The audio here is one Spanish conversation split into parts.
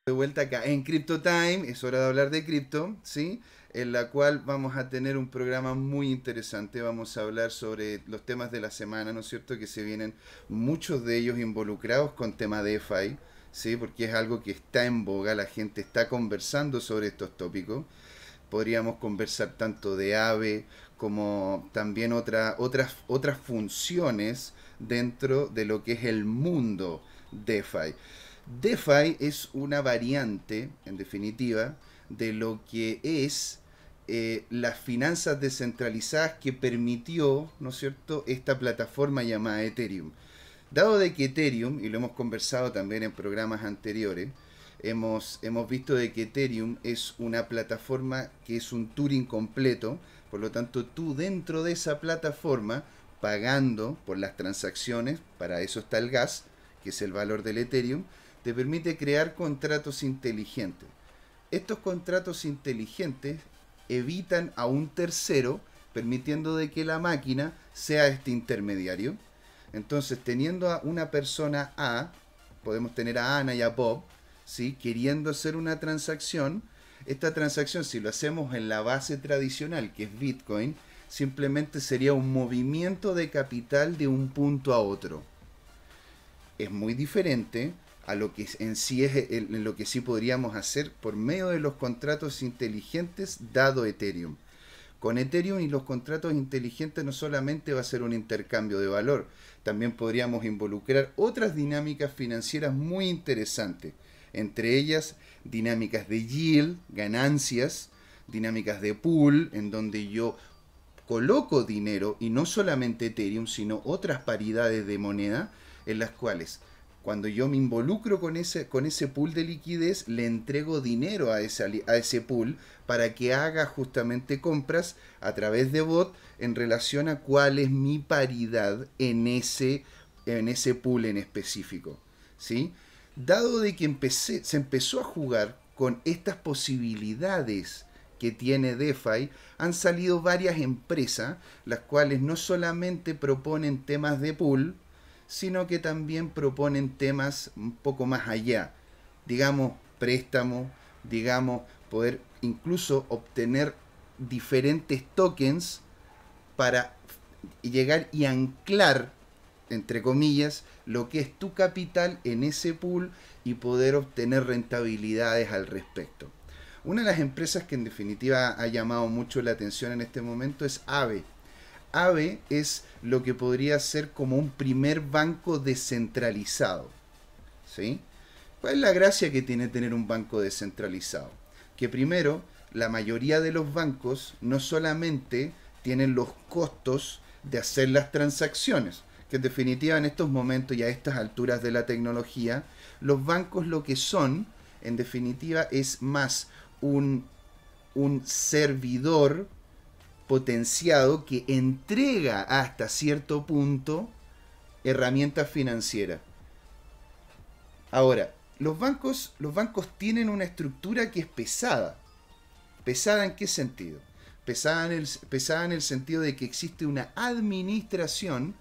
De vuelta acá en Crypto Time, es hora de hablar de cripto, ¿sí? En la cual vamos a tener un programa muy interesante. Vamos a hablar sobre los temas de la semana, ¿no es cierto? Que se vienen muchos de ellos involucrados con tema DeFi, ¿sí? Porque es algo que está en boga, la gente está conversando sobre estos tópicos. Podríamos conversar tanto de AVE como también otras funciones dentro de lo que es el mundo DeFi. DeFi es una variante, en definitiva, de lo que es las finanzas descentralizadas que permitió, ¿no es cierto?, esta plataforma llamada Ethereum. Dado de que Ethereum, y lo hemos conversado también en programas anteriores, hemos visto de que Ethereum es una plataforma que es un Turing completo, por lo tanto tú dentro de esa plataforma, pagando por las transacciones, para eso está el gas, que es el valor del Ethereum, te permite crear contratos inteligentes. Estos contratos inteligentes evitan a un tercero, permitiendo de que la máquina sea este intermediario. Entonces, teniendo a una persona A, podemos tener a Ana y a Bob, ¿sí?, queriendo hacer una transacción. Esta transacción, si lo hacemos en la base tradicional, que es Bitcoin, simplemente sería un movimiento de capital de un punto a otro. Es muy diferente a lo que en sí es en lo que sí podríamos hacer por medio de los contratos inteligentes dado Ethereum. Con Ethereum y los contratos inteligentes no solamente va a ser un intercambio de valor, también podríamos involucrar otras dinámicas financieras muy interesantes, entre ellas dinámicas de yield, ganancias, dinámicas de pool, en donde yo coloco dinero y no solamente Ethereum, sino otras paridades de moneda en las cuales cuando yo me involucro con ese pool de liquidez, le entrego dinero a ese pool para que haga justamente compras a través de bot en relación a cuál es mi paridad en ese pool en específico. ¿Sí? Dado de que se empezó a jugar con estas posibilidades que tiene DeFi, han salido varias empresas, las cuales no solamente proponen temas de pool, sino que también proponen temas un poco más allá, digamos préstamos, digamos poder incluso obtener diferentes tokens para llegar y anclar, entre comillas, lo que es tu capital en ese pool y poder obtener rentabilidades al respecto. Una de las empresas que en definitiva ha llamado mucho la atención en este momento es AVE. AVE es lo que podría ser como un primer banco descentralizado. ¿Sí? ¿Cuál es la gracia que tiene tener un banco descentralizado? Que primero, la mayoría de los bancos no solamente tienen los costos de hacer las transacciones, que en definitiva en estos momentos y a estas alturas de la tecnología, los bancos lo que son, en definitiva, es más un servidor potenciado que entrega hasta cierto punto herramientas financieras. Ahora, los bancos tienen una estructura que es pesada. ¿Pesada en qué sentido? Pesada en el sentido de que existe una administración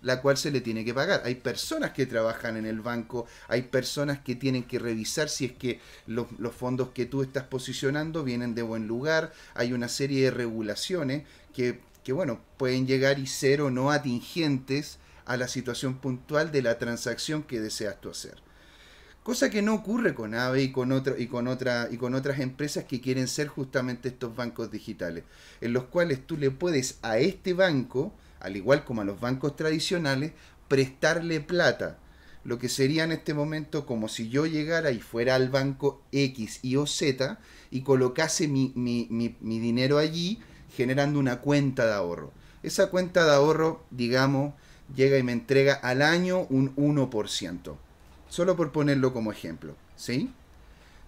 la cual se le tiene que pagar. Hay personas que trabajan en el banco, hay personas que tienen que revisar si es que los fondos que tú estás posicionando vienen de buen lugar, hay una serie de regulaciones que bueno, pueden llegar y ser o no atingentes a la situación puntual de la transacción que deseas tú hacer. Cosa que no ocurre con AVE y con otras empresas que quieren ser justamente estos bancos digitales, en los cuales tú le puedes a este banco, al igual como a los bancos tradicionales, prestarle plata. Lo que sería en este momento como si yo llegara y fuera al banco X, Y o Z y colocase mi dinero allí generando una cuenta de ahorro. Esa cuenta de ahorro, digamos, llega y me entrega al año un 1%. Solo por ponerlo como ejemplo, ¿sí?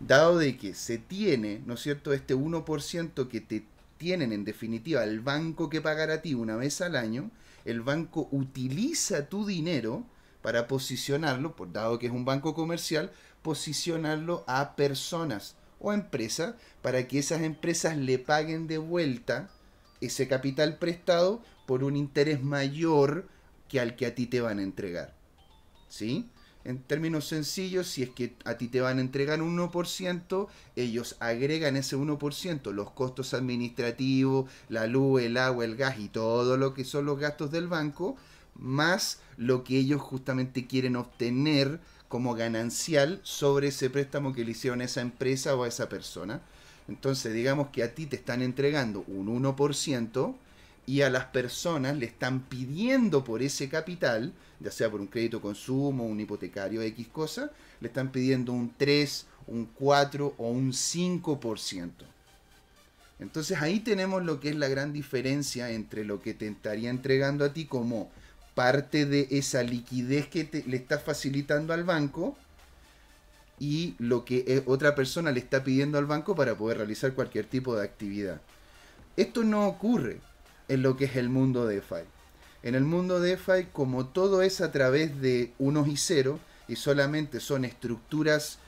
Dado de que se tiene, ¿no es cierto?, este 1% que te tienen en definitiva el banco que pagará a ti una vez al año, el banco utiliza tu dinero para posicionarlo, por dado que es un banco comercial, posicionarlo a personas o empresas para que esas empresas le paguen de vuelta ese capital prestado por un interés mayor que al que a ti te van a entregar. ¿Sí? En términos sencillos, si es que a ti te van a entregar un 1%, ellos agregan ese 1%, los costos administrativos, la luz, el agua, el gas y todo lo que son los gastos del banco, más lo que ellos justamente quieren obtener como ganancial sobre ese préstamo que le hicieron a esa empresa o a esa persona. Entonces, digamos que a ti te están entregando un 1% y a las personas le están pidiendo por ese capital, ya sea por un crédito consumo, un hipotecario, X cosa, le están pidiendo un 3, un 4 o un 5%. Entonces ahí tenemos lo que es la gran diferencia entre lo que te estaría entregando a ti como parte de esa liquidez que le estás facilitando al banco y lo que otra persona le está pidiendo al banco para poder realizar cualquier tipo de actividad. Esto no ocurre en lo que es el mundo DeFi. En el mundo DeFi, como todo es a través de unos y ceros y solamente son estructuras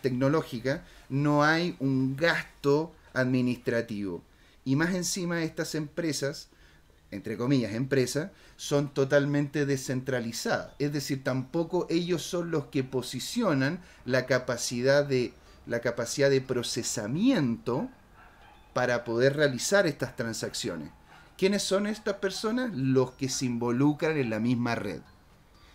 tecnológicas, no hay un gasto administrativo. Y más encima estas empresas, entre comillas empresas, son totalmente descentralizadas. Es decir, tampoco ellos son los que posicionan la capacidad de procesamiento para poder realizar estas transacciones. ¿Quiénes son estas personas? Los que se involucran en la misma red.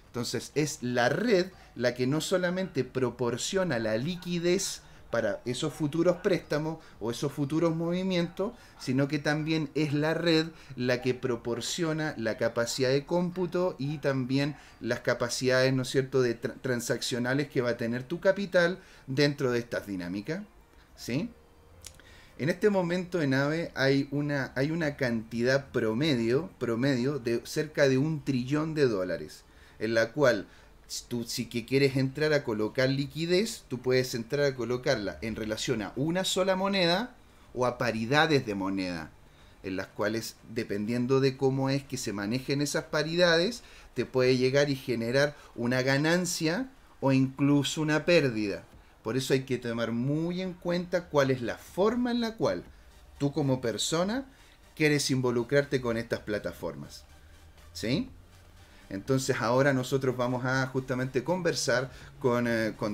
Entonces es la red la que no solamente proporciona la liquidez para esos futuros préstamos o esos futuros movimientos, sino que también es la red la que proporciona la capacidad de cómputo y también las capacidades, ¿no es cierto?, de transaccionales que va a tener tu capital dentro de estas dinámicas. ¿Sí? En este momento en AVE hay una cantidad promedio de cerca de $1 trillón, en la cual tú si que quieres entrar a colocar liquidez, tú puedes entrar a colocarla en relación a una sola moneda o a paridades de moneda, en las cuales, dependiendo de cómo es que se manejen esas paridades, te puede llegar y generar una ganancia o incluso una pérdida. Por eso hay que tomar muy en cuenta cuál es la forma en la cual tú como persona quieres involucrarte con estas plataformas. ¿Sí? Entonces ahora nosotros vamos a justamente conversar con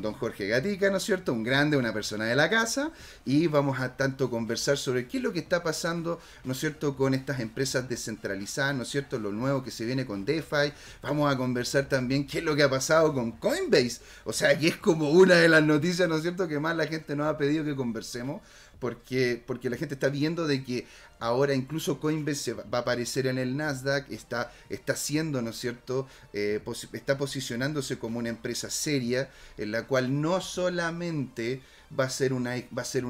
don Jorge Gatica, ¿no es cierto? Un grande, una persona de la casa, y vamos a tanto conversar sobre qué es lo que está pasando, ¿no es cierto?, con estas empresas descentralizadas, ¿no es cierto?, lo nuevo que se viene con DeFi. Vamos a conversar también qué es lo que ha pasado con Coinbase, o sea, que es como una de las noticias, ¿no es cierto?, que más la gente nos ha pedido que conversemos, porque la gente está viendo de que ahora incluso Coinbase va a aparecer en el Nasdaq, está haciendo, ¿no es cierto?, está posicionándose como una empresa seria, en la cual no solamente va a ser un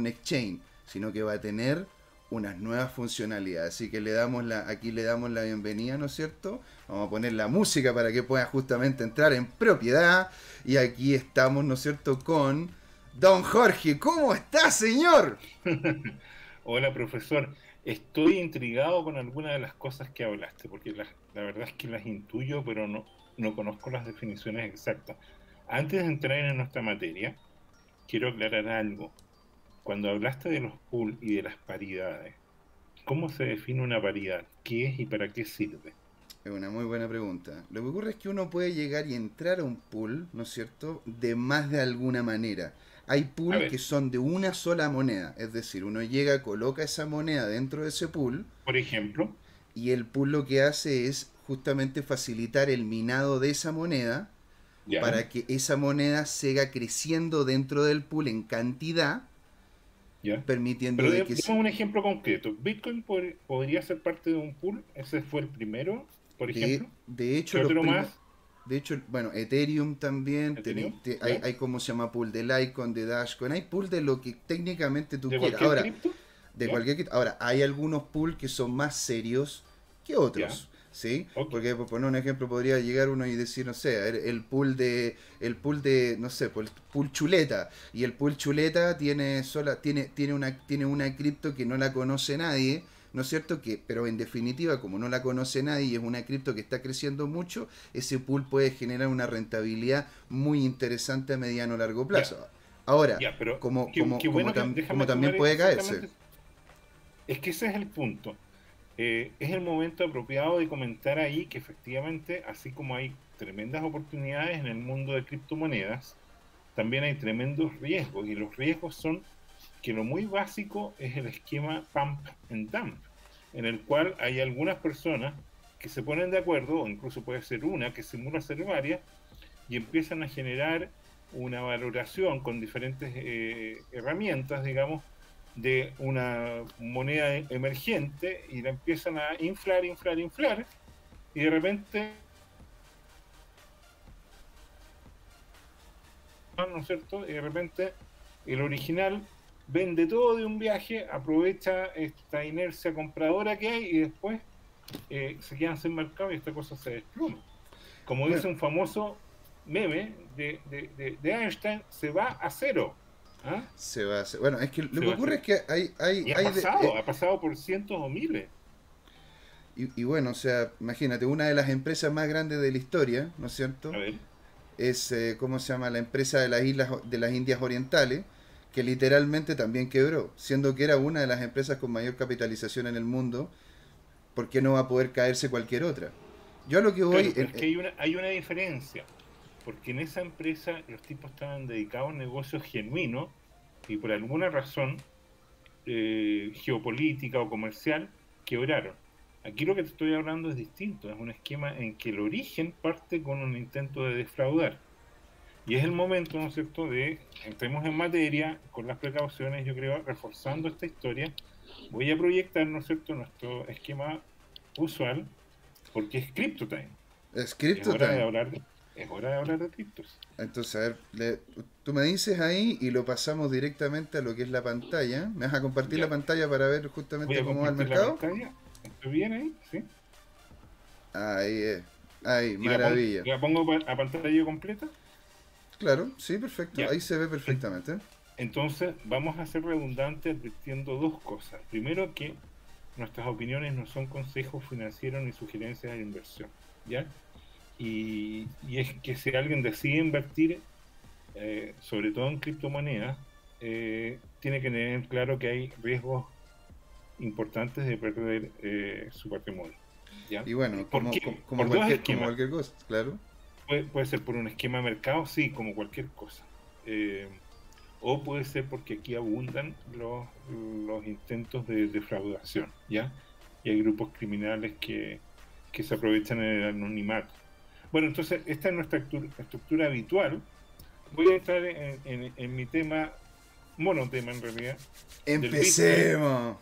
exchange, sino que va a tener unas nuevas funcionalidades. Así que aquí le damos la bienvenida, ¿no es cierto? Vamos a poner la música para que pueda justamente entrar en propiedad. Y aquí estamos, ¿no es cierto?, con don Jorge. ¿Cómo está, señor? Hola, profesor. Estoy intrigado con algunas de las cosas que hablaste, porque la verdad es que las intuyo, pero no conozco las definiciones exactas. Antes de entrar en nuestra materia, quiero aclarar algo. Cuando hablaste de los pools y de las paridades, ¿cómo se define una paridad? ¿Qué es y para qué sirve? Es una muy buena pregunta. Lo que ocurre es que uno puede llegar y entrar a un pool, ¿no es cierto?, de más de alguna manera. Hay A pool que ver, son de una sola moneda, es decir, uno llega, coloca esa moneda dentro de ese pool por ejemplo, y el pool lo que hace es justamente facilitar el minado de esa moneda ya, para que esa moneda siga creciendo dentro del pool en cantidad, ya. permitiendo Pero de que demos un ejemplo concreto. ¿Bitcoin podría ser parte de un pool? ¿Ese fue el primero, por ejemplo? de hecho ¿Qué los otro primos más? de hecho, bueno, Ethereum también, ¿Ethereum? ¿Ya? hay como se llama pool de Litecoin, de Dashcoin, hay pool de lo que técnicamente tú ¿De quieras. cualquier Ahora, cripto? de ¿Ya? cualquier ahora hay algunos pools que son más serios que ¿Ya? otros, ¿sí? Ok. Porque por poner un ejemplo podría llegar uno y decir, no sé, el pool de no sé, pues, el pool chuleta, y el pool chuleta tiene una cripto que no la conoce nadie, ¿no es cierto? Pero en definitiva, como no la conoce nadie y es una cripto que está creciendo mucho, ese pool puede generar una rentabilidad muy interesante a mediano o largo Ya, plazo. Ahora, ya, pero como, qué como, como, bueno que tam- como déjame también tomar puede caerse. exactamente. Es que ese es el punto. Es el momento apropiado de comentar ahí que efectivamente, así como hay tremendas oportunidades en el mundo de criptomonedas, también hay tremendos riesgos, y los riesgos son que lo muy básico es el esquema pump and dump, en el cual hay algunas personas que se ponen de acuerdo, o incluso puede ser una que simula ser varias, y empiezan a generar una valoración con diferentes herramientas, digamos, de una moneda emergente, y la empiezan a inflar, y de repente, ¿no es cierto? Y de repente el original vende todo de un viaje, aprovecha esta inercia compradora que hay, y después se quedan sin mercado y esta cosa se desploma. Como dice un famoso meme de Einstein, se va a cero. ¿Ah? Se va a hacer. Bueno, es que lo que ocurre es que ha pasado por cientos o miles. Y bueno, o sea, imagínate, una de las empresas más grandes de la historia, ¿no es cierto? A ver. Es, ¿cómo se llama? La empresa de las Indias Orientales, que literalmente también quebró, siendo que era una de las empresas con mayor capitalización en el mundo. ¿Por qué no va a poder caerse cualquier otra? Yo a lo que voy... Claro, es que hay una diferencia, porque en esa empresa los tipos estaban dedicados a un negocio genuino, y por alguna razón geopolítica o comercial quebraron. Aquí lo que te estoy hablando es distinto, es un esquema en que el origen parte con un intento de defraudar. Y es el momento, ¿no es cierto?, de entremos en materia con las precauciones, yo creo, reforzando esta historia. Voy a proyectar, ¿no es cierto?, nuestro esquema usual, porque es CryptoTime. Es CryptoTime. Es hora de hablar de criptos. Entonces, a ver, tú me dices ahí y lo pasamos directamente a lo que es la pantalla. ¿Me vas a compartir la pantalla para ver justamente cómo va el mercado? ¿Estoy bien ahí? ¿Sí? Ahí es. Ahí, maravilla. ¿La pongo a pantalla completa? Claro, sí, perfecto. Ya. Ahí se ve perfectamente. Entonces, vamos a ser redundantes advirtiendo dos cosas. Primero, que nuestras opiniones no son consejos financieros ni sugerencias de inversión, ¿ya? Y es que si alguien decide invertir, sobre todo en criptomonedas, tiene que tener claro que hay riesgos importantes de perder su patrimonio, ¿ya? Y bueno, como cualquier cosa, claro. Puede ser por un esquema de mercado, sí, como cualquier cosa. O puede ser porque aquí abundan los intentos de defraudación, ¿ya? Y hay grupos criminales que se aprovechan en el anonimato. Bueno, entonces, esta es nuestra estructura habitual. Voy a entrar en mi tema, monotema en realidad. Empecemos.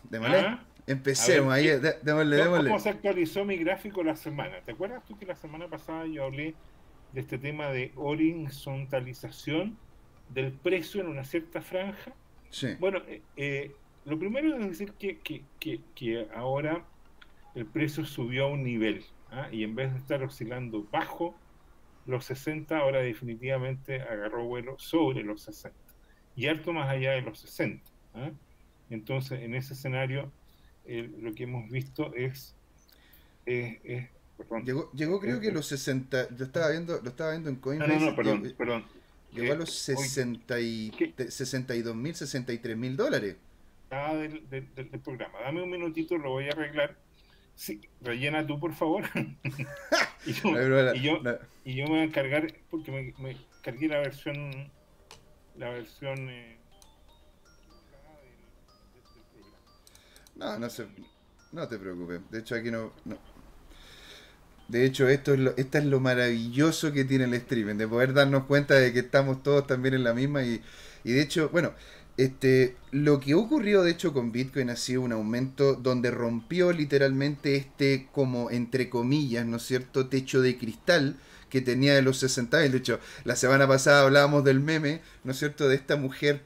Empecemos, ahí, démosle. ¿Cómo se actualizó mi gráfico la semana? ¿Te acuerdas tú que la semana pasada yo hablé de este tema de horizontalización del precio en una cierta franja? Sí. Bueno, lo primero es decir que ahora el precio subió a un nivel, ¿ah? Y en vez de estar oscilando bajo los 60, ahora definitivamente agarró vuelo sobre los 60 y harto más allá de los 60, ¿ah? Entonces, en ese escenario, lo que hemos visto es perdón, llegó creo que los 60, lo estaba viendo en Coinbase. Perdón. Llegó a los 62.000, 63.000 dólares. Del programa. Dame un minutito, lo voy a arreglar. Sí, rellena tú, por favor. y yo me voy a encargar, porque me cargué la versión del programa. No te preocupes. De hecho, aquí no. De hecho, esta es lo maravilloso que tiene el streaming, de poder darnos cuenta de que estamos todos también en la misma. Y de hecho, bueno, lo que ocurrió de hecho con Bitcoin ha sido un aumento donde rompió literalmente como entre comillas, ¿no es cierto?, techo de cristal que tenía de los 60.000. De hecho, la semana pasada hablábamos del meme, ¿no es cierto?, de esta mujer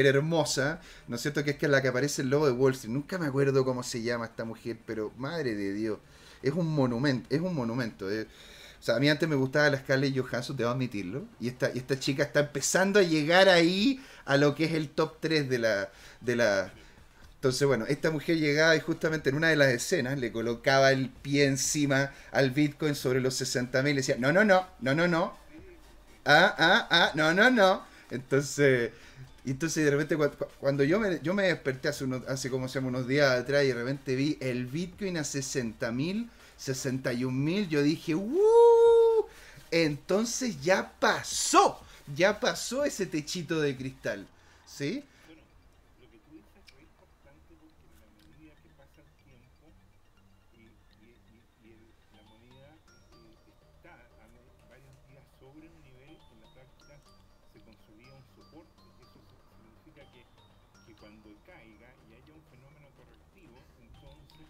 hermosa, ¿no es cierto?, que es la que aparece en el logo de Wall Street. Nunca me acuerdo cómo se llama esta mujer, pero madre de Dios, es un monumento. O sea, a mí antes me gustaba la Scarlett Johansson, debo admitirlo. Y esta chica está empezando a llegar ahí a lo que es el top 3 de la... Entonces, bueno, esta mujer llegaba y justamente en una de las escenas le colocaba el pie encima al Bitcoin sobre los 60.000 y decía, no. No. Entonces de repente cuando yo me desperté hace como se llama unos días atrás y de repente vi el Bitcoin a 60.000, 61.000, yo dije, entonces ya pasó ese techito de cristal, ¿sí? Bueno, lo que tú dices es importante porque en la medida que pasa el tiempo la moneda está varios días sobre un nivel, en la práctica se consolida un soporte. Eso significa que cuando caiga y haya un fenómeno correctivo, entonces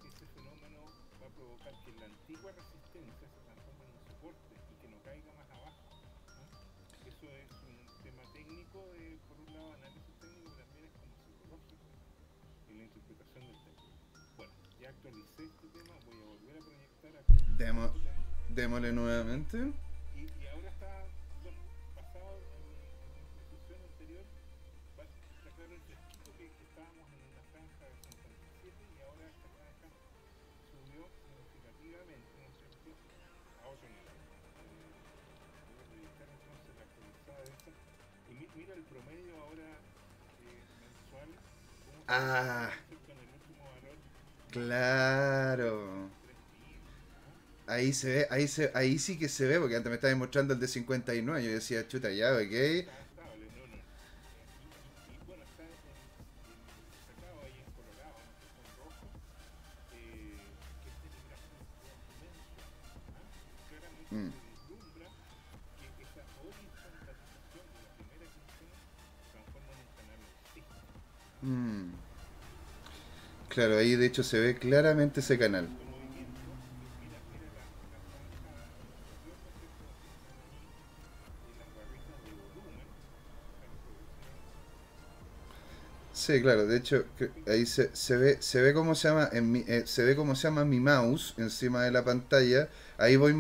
ese fenómeno va a provocar que la antigua resistencia se transforme en un soporte y que no caiga más abajo, ¿no? Eso es un tema técnico, por un lado análisis técnico, pero también es como psicológico en la interpretación del texto. Bueno, ya actualicé este tema, voy a volver a proyectar, actualizar Demo, este tema. démosle nuevamente. Y ahora está, bueno, basado en la institución anterior, está claro el fresquito que estábamos en una franja de 57 y ahora esta franja subió significativamente, ¿no es cierto?, a otro nivel. Voy a proyectar entonces la actualizada de esta. Y mira el promedio ahora mensual, cómo se mantiene, Ah, ¿no es cierto?, en el último valor más de claro. 3 días. ¿Ah? Ahí se ve, ahí sí que se ve, porque antes me estaba mostrando el de 59. Yo decía, chuta, ya, ok. Está estable, no, no. Bueno, está destacado ahí en colorado, ¿no es cierto?, en rojo, que este gráfico mensual. ¿Ah? Claramente Mm, se vislumbra que esa horizontalización de la primera quincena se transforma en un canal alcista. ¿Ah? mm. Claro, ahí de hecho se ve claramente ese canal. Harto movimiento. Mira la franja inferior, ¿no es cierto?, que están ahí las barritas de volumen. Vamos a bajar ese volumen. Sí, claro, de hecho ahí se ve cómo se llama se ve cómo se llama mi mouse encima de la pantalla. Ahí voy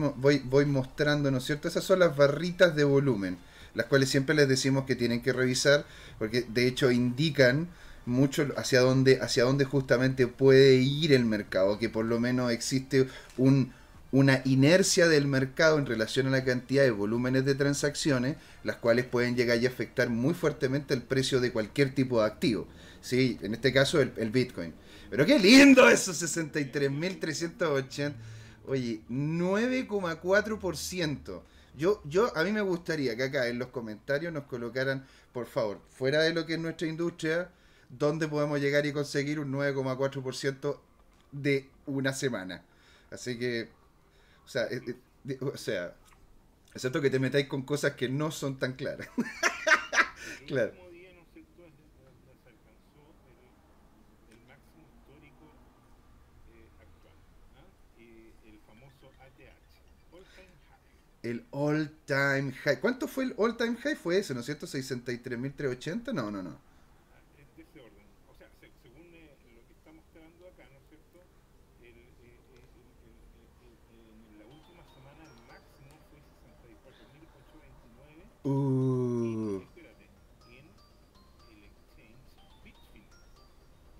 mostrando, ¿no es cierto? Esas son las barritas de volumen, las cuales siempre les decimos que tienen que revisar, porque de hecho indican mucho hacia dónde justamente puede ir el mercado, que por lo menos existe un, una inercia del mercado en relación a la cantidad de volúmenes de transacciones, las cuales pueden llegar y afectar muy fuertemente el precio de cualquier tipo de activo. ¿Sí? En este caso el Bitcoin. Pero qué lindo esos Mira, qué bonito, ¿no? 63.380. Oye, 9,4%. A mí me gustaría que acá en los comentarios nos colocaran, por favor, fuera de lo que es nuestra industria, dónde podemos llegar y conseguir un 9,4% de una semana. Así que, o sea, o sea, excepto que te metáis con cosas que no son tan claras. El Claro. último día, ¿no es cierto?, es donde se alcanzó el máximo histórico actual, ¿ah? El famoso ATH, All Time High. El all time high. ¿Cuánto fue el all time high? Fue ese, ¿no es cierto? 63.380. No, no, no. ¿Ah? Es de ese orden. O sea, según lo que está mostrando acá, ¿no es cierto?, en la última semana el máximo fue 64.829 Uh, espérate, en el exchange Bitfinex,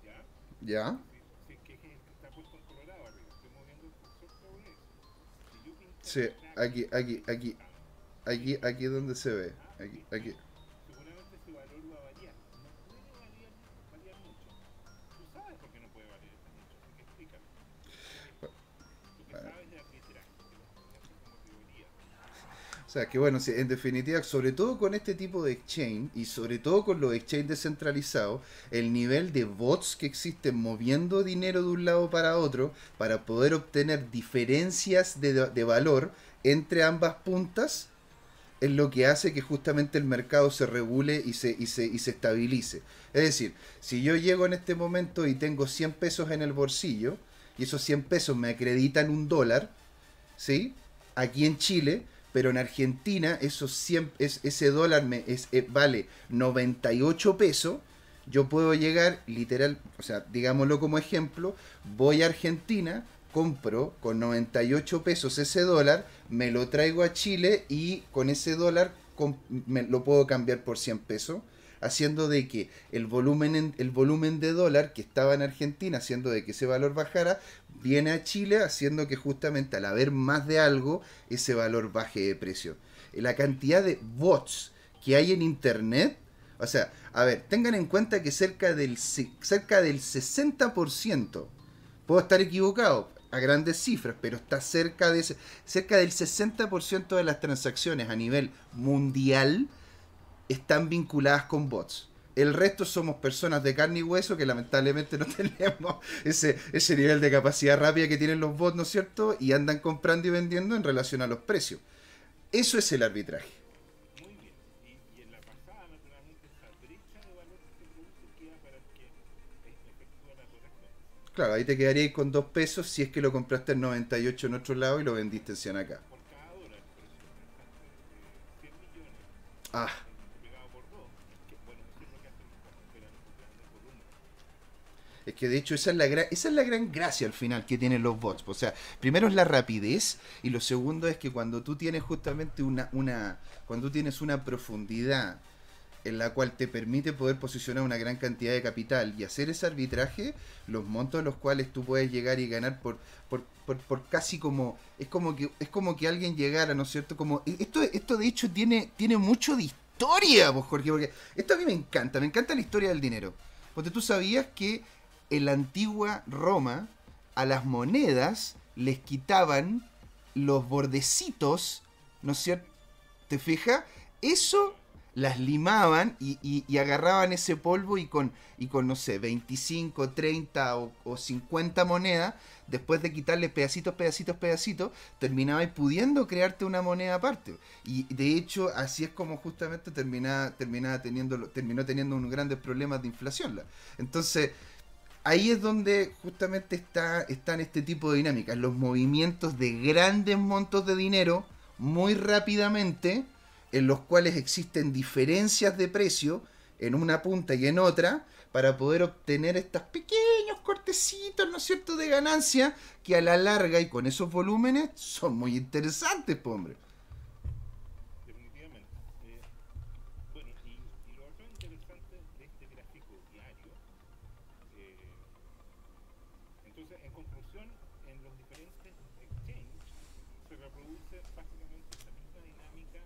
¿ya? ¿Ya? Si es que es el que está puesto en colorado arriba, estoy moviendo el cursor sobre eso. Si yo pinchara Sí, acá aquí, estamos. aquí es Bitfinex, donde se ve. ¿ah? Aquí. Seguramente ese valor va a variar. No puede variar mucho. Tú sabes por qué no puede variar mucho, así que explícame. Lo que sabes de arbitraje, te lo como teoría. O sea, que bueno, sí, en definitiva, sobre todo con este tipo de exchange y sobre todo con los exchanges descentralizados, el nivel de bots que existen moviendo dinero de un lado para otro para poder obtener diferencias de valor entre ambas puntas es lo que hace que justamente el mercado se regule y se estabilice. Es decir, si yo llego en este momento y tengo 100 pesos en el bolsillo y esos 100 pesos me acreditan un dólar, ¿sí? Aquí en Chile, pero en Argentina ese dólar vale 98 pesos. Yo puedo llegar, literal, o sea, digámoslo como ejemplo, voy a Argentina, compro con 98 pesos ese dólar, me lo traigo a Chile y con ese dólar me lo puedo cambiar por 100 pesos, haciendo de que el volumen de dólar que estaba en Argentina, haciendo de que ese valor bajara, viene a Chile, haciendo que justamente al haber más de algo, ese valor baje de precio. La cantidad de bots que hay en Internet, o sea, a ver, tengan en cuenta que cerca del 60%, puedo estar equivocado, a grandes cifras, pero está cerca del 60% de las transacciones a nivel mundial están vinculadas con bots. El resto somos personas de carne y hueso que lamentablemente no tenemos ese nivel de capacidad rápida que tienen los bots, ¿no es cierto? Y andan comprando y vendiendo en relación a los precios. Eso es el arbitraje. Muy bien. Y en la pasada, naturalmente, esa brecha de valor que se produce queda para el que efectúa la corrección. Claro, ahí te quedaríais con 2 pesos si es que lo compraste en 98 en otro lado y lo vendiste en 100 acá. Por cada dólar, por eso pensaste 100 millones Ah, multiplicado por 2, que bueno, eso es lo que hacen cuando operan grandes volúmenes. es que de hecho esa es la gran gracia al final que tienen los bots. O sea, primero es la rapidez y lo segundo es que cuando tú tienes justamente cuando tú tienes una profundidad en la cual te permite poder posicionar una gran cantidad de capital y hacer ese arbitraje, los montos a los cuales tú puedes llegar y ganar por casi como es como que alguien llegara, ¿no es cierto? Como esto de hecho tiene mucho de historia, pues, Jorge, porque esto a mí me encanta la historia del dinero. Porque tú sabías que en la antigua Roma a las monedas les quitaban los bordecitos, ¿no es cierto? ¿Te fijas? Eso las limaban y agarraban ese polvo y con, no sé, 25 30 o 50 monedas, después de quitarle pedacitos, pedacitos, pedacitos, terminabas pudiendo crearte una moneda aparte. Y de hecho, así es como justamente terminó teniendo unos grandes problemas de inflación. Entonces, ahí es donde justamente están este tipo de dinámicas, los movimientos de grandes montos de dinero muy rápidamente, en los cuales existen diferencias de precio en una punta y en otra, para poder obtener estos pequeños cortecitos, ¿no es cierto?, de ganancia, que a la larga y con esos volúmenes son muy interesantes, po, hombre. Definitivamente. Bueno, y lo otro interesante de este gráfico diario, eh, entonces, en conclusión, en los diferentes exchanges se reproduce básicamente esta misma dinámica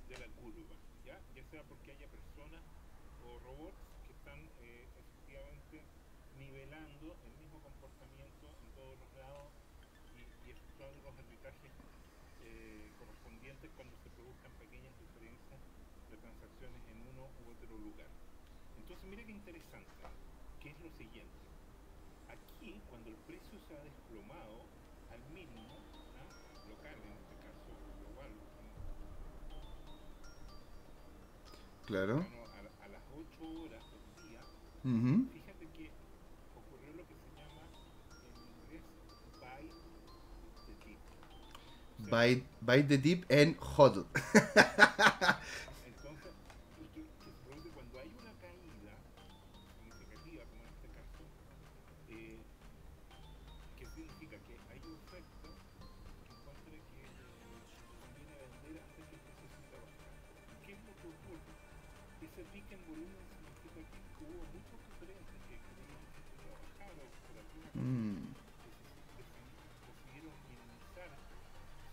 de la curva, ya sea porque haya personas o robots que están efectivamente nivelando el mismo comportamiento en todos los lados y efectuando los arbitrajes correspondientes cuando se produzcan pequeñas diferencias de transacciones en uno u otro lugar. Entonces, mira qué interesante, que es lo siguiente. Aquí, cuando el precio se ha desplomado al mínimo, local en este caso, global, Claro. a las 8 horas del día, Ujú. fíjate que ocurrió lo que se llama en inglés buy the dip. O sea, Bite the dip and hodl. entonces, y que se produce cuando hay una caída significativa, como en este caso, eh, ¿qué significa? Que hay oferta que encuentra que conviene vender antes que el precio siga bajando. ¿Y qué es lo que ocurre? Ese pico en volumen significa que hubo muchos diferentes que creían que se iba a bajar o por alguna razón Mm, decidieron minimizar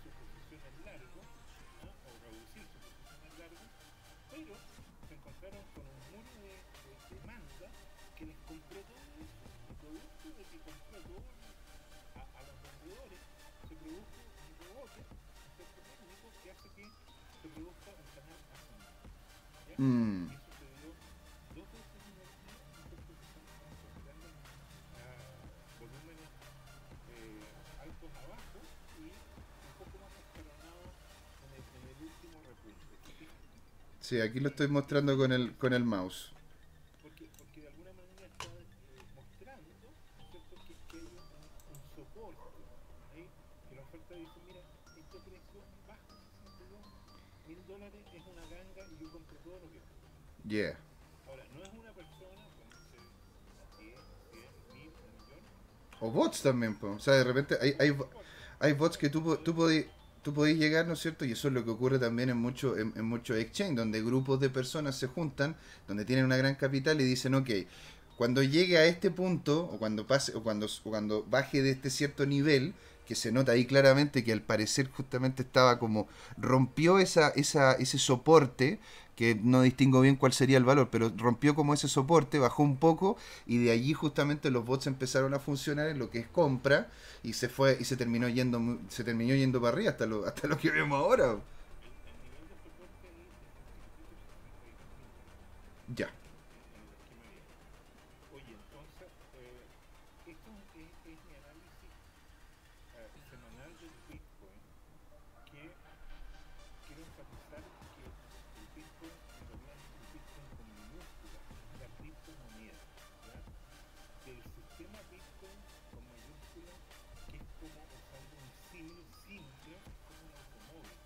sus posiciones largo, o reducir sus posiciones largas, pero se encontraron con un muro de demanda que les compró todo eso. Y producto de que compró todo a los vendedores, se produjo un rebote, un efecto técnico que hace que se produzca un canal ascendente. ¿Ya? mm. Y eso se dio 2 veces en el día, efectos que estamos considerando a volúmenes altos abajo y un poco más escalonados en el último repunte. Fíjate, Sí, aquí lo porque estoy mostrando con el mouse. porque de alguna manera está mostrando, ¿cierto?, que hay un soporte ahí, que la oferta dice, mira, este precio bajo $62.000 es una ganga y yo compro todo lo que puedo. Yeah. Ahora, no es una persona, pueden ser 10, 100, 1000, un millón, O bots también, po. O sea, de repente hay bots que tú podés llegar, ¿no es cierto? Y eso es lo que ocurre también en muchos exchange, donde grupos de personas se juntan, donde tienen una gran capital y dicen, ok, cuando llegue a este punto, o cuando pase, o cuando baje de este cierto nivel, que se nota ahí claramente que al parecer justamente estaba como, rompió ese soporte que no distingo bien cuál sería el valor, pero rompió como ese soporte, bajó un poco y de allí justamente los bots empezaron a funcionar en lo que es compra y se fue y se terminó yendo para arriba hasta lo que vemos ahora. el nivel de soporte ahí es un chiquitito 62.000 dólares Ya. en el esquema diario. Oye, entonces, esto es mi análisis semanal del Bitcoin, que quiero enfatizar que el Bitcoin en realidad es el Bitcoin con minúscula, es la criptomoneda, ¿ya? Del sistema Bitcoin con mayúscula, que es como usando un símil simple, es como un automóvil.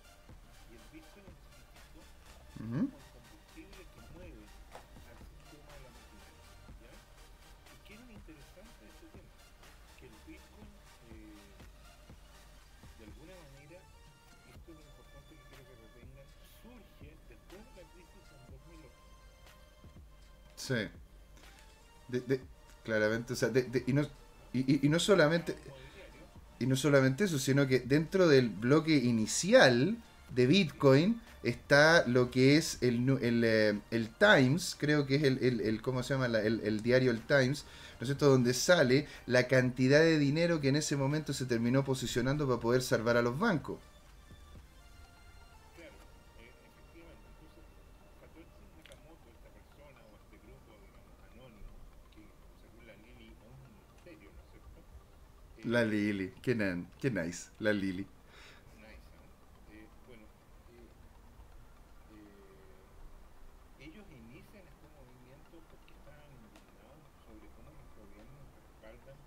Y el Bitcoin en chiquitito es Ujú. como el combustible que mueve al sistema de la maquinaria, ¿ya? ¿Y qué es lo interesante de este tema? Que el Bitcoin, de alguna manera, y esto es lo importante que quiero que retengan, surge después de la crisis en 2008. Sí. De- claramente, o sea, ¿Ah? y no El tema solamente inmobiliario, y no solamente eso, sino que dentro del bloque inicial de ¿sí? Bitcoin está lo que es el Times, creo que es ¿cómo se llama? El diario El Times, ¿no es cierto? Donde sale la cantidad de dinero que en ese momento se terminó posicionando para poder salvar a los bancos. Claro, efectivamente. Entonces, Satoshi Nakamoto, esta persona o este grupo, digamos, anónimo, que según la Lili es un ministerio, ¿no es cierto? La Eh, Lili, qué nice, la Lili. nice, ¿eh? Bueno, eh, eh, ellos inician este movimiento porque estaban indignados sobre cómo los gobiernos respaldan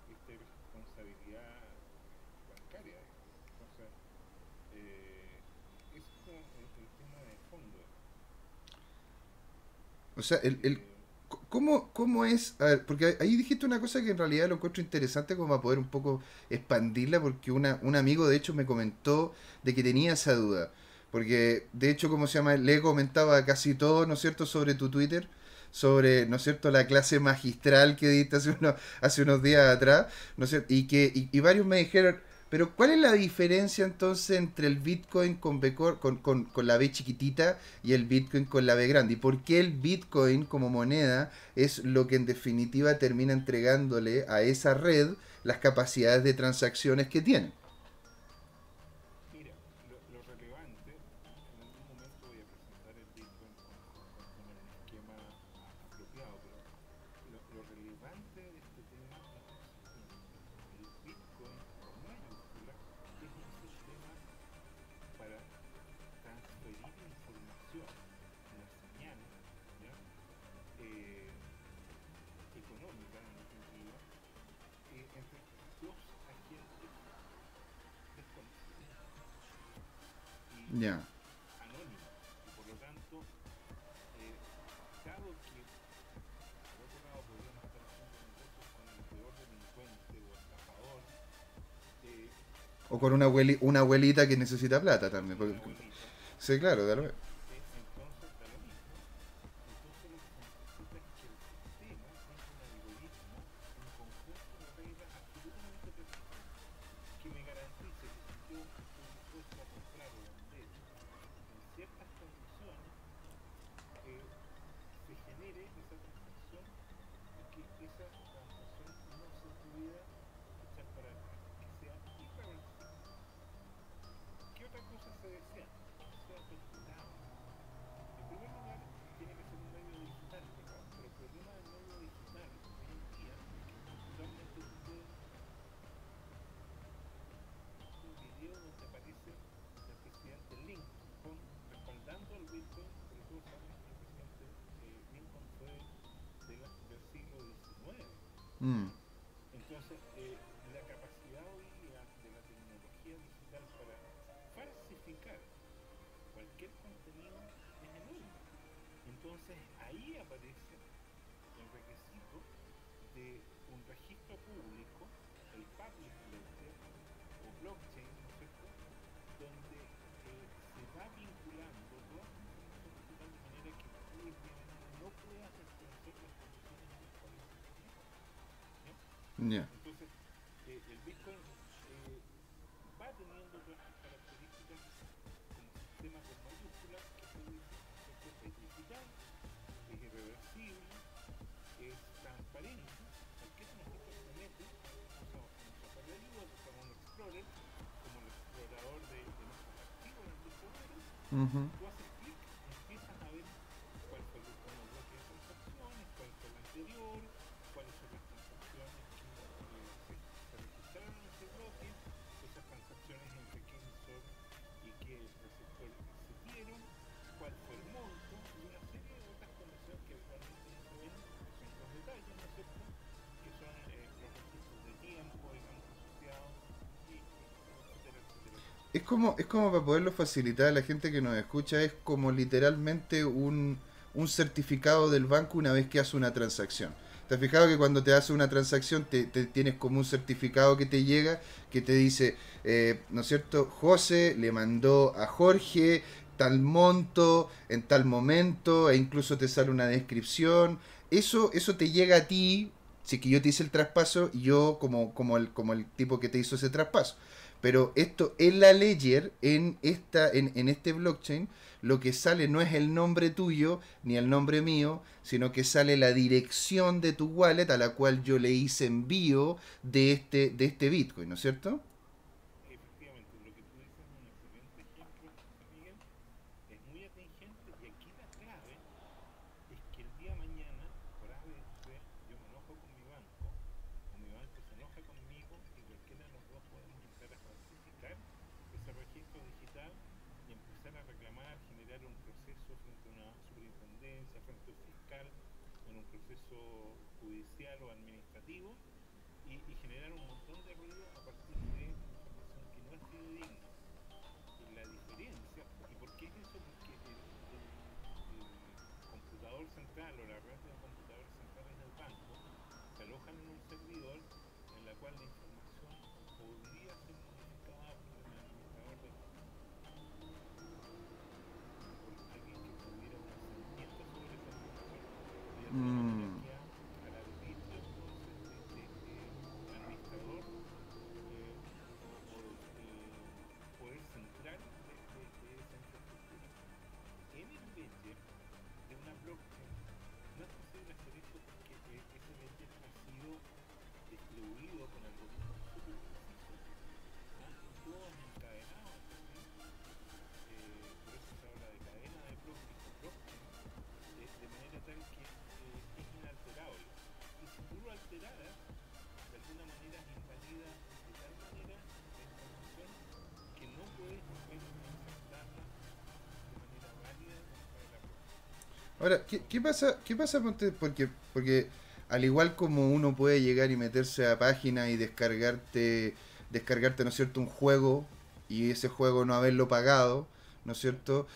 esta irresponsabilidad bancaria, digamos. Entonces, ese es como el tema de fondo de esto. O sea, Eh, ¿cómo es? A ver, porque ahí dijiste una cosa que en realidad lo encuentro interesante como para poder un poco expandirla, porque un amigo de hecho me comentó de que tenía esa duda. Porque de hecho, ¿cómo se llama? Le comentaba casi todo, ¿no es cierto?, sobre tu Twitter, sobre, ¿no es cierto?, la clase magistral que diste hace unos días atrás, ¿no es cierto? Y varios me dijeron, pero ¿cuál es la diferencia entonces entre el Bitcoin con la B chiquitita y el Bitcoin con la B grande? ¿Y por qué el Bitcoin como moneda es lo que en definitiva termina entregándole a esa red las capacidades de transacciones que tiene? Mira, lo relevante, en algún momento voy a presentar el Bitcoin con el esquema apropiado, pero lo relevante de este tema es lo siguiente. El Bitcoin con mayúscula es un sistema para transferir información, una señal, ¿ya? Eh, económica, en definitiva, entre dos agentes desconocidos y Ya. anónimos. Y por lo tanto, eh, dado que por otro lado podríamos estar haciendo negocios con el peor delincuente o estafador, eh, O con una abuelita que necesita plata también. una abuelita, Sí, claro, da lo entonces da lo mismo. Entonces lo que se necesita es que el sistema tenga un algoritmo, un conjunto de reglas absolutamente preciso que me garantice que si yo estoy dispuesto a comprar o vender en ciertas condiciones, eh, se genere esa transacción y que esa transacción no se pueda echar para atrás, que sea irreversible. ¿Qué otra cosa se desea? Que sea calculable. En primer lugar, tiene que ser un medio digital, pero el problema del medio digital hoy en día es que usualmente tú puedes un video donde aparece el presidente Lincoln respaldando al Bitcoin, pero todos sabemos que el presidente Lincoln fue del siglo XIX. Mm, Entonces, la capacidad hoy día de la tecnología digital para falsificar cualquier contenido es enorme. Entonces, ahí aparece el requisito de un registro público, el public ledger o blockchain, ¿no es cierto?, donde se va vinculando toda esta información digital de manera que tú el día de mañana no puedas desconocer las condiciones en las cuales se genera, ¿ya? ya. Entonces, el Bitcoin eh, va teniendo todas estas características como sistema con mayúsculas que tú dices, ¿no es cierto? Explorer, como el explorador de nuestros activos en el disco duro, Ujú. tú haces clic, empiezas a ver cuál fue el último bloque de transacciones, cuál fue el anterior, cuáles son las transacciones que se registraron en ese bloque, esas transacciones entre qué emisor y qué receptor se cuál fue el monto y una serie de otras condiciones que habitualmente no se ven, que son los detalles, ¿no es cierto? Que son los registros de tiempo, digamos, asociados, y etcétera, etcétera, etcétera. Es como para poderlo facilitar a la gente que nos escucha, es como literalmente un certificado del banco una vez que hace una transacción. ¿Te has fijado que cuando te hace una transacción te tienes como un certificado que te llega que te dice, ¿no es cierto? José le mandó a Jorge tal monto en tal momento e incluso te sale una descripción. Eso te llega a ti, si es que yo te hice el traspaso y yo como el tipo que te hizo ese traspaso. Pero esto en la Ledger, en este blockchain, lo que sale no es el nombre tuyo ni el nombre mío, sino que sale la dirección de tu wallet a la cual yo le hice envío de este Bitcoin, ¿no es cierto? Efectivamente, lo que tú dices es un excelente ejemplo, José Miguel, es muy atingente y aquí la clave es que el día de mañana, por A, B o C, yo me enojo con mi banco, o mi banco se enoja conmigo y cualquiera de los dos podemos entrar a falsificar ese registro digital y empezar a reclamar, generar un proceso frente a una superintendencia, frente a un fiscal, en un proceso judicial o administrativo y generar un montón de ruido a partir de información que no es fidedigna. La diferencia, ¿y por qué es eso? Porque el computador central o la red de computadores centrales del banco se alojan en un servidor en la cual la información podría ser modificada por el administrador del banco, por alguien que tuviera una sentienta sobre esa información y de alguna manera Mm. queda al arbitrio entonces del administrador o del poder central de esa infraestructura. En el ledger de una blockchain no es posible hacer eso porque ese ledger ha sido distribuido con algoritmos súper precisos, ¿ah? Y todos encadenados entre sí, por eso se habla de cadena de bloques o blockchain, de manera tal que es inalterable. Y si tú lo alteraras, de alguna manera invalida de tal manera la información que no puedes después insertarla de manera válida dentro de la blockchain. Ahora, qué pasa porque al igual como uno puede llegar y meterse a página y descargarte, ¿no es cierto?, un juego y ese juego no haberlo pagado, ¿no es cierto?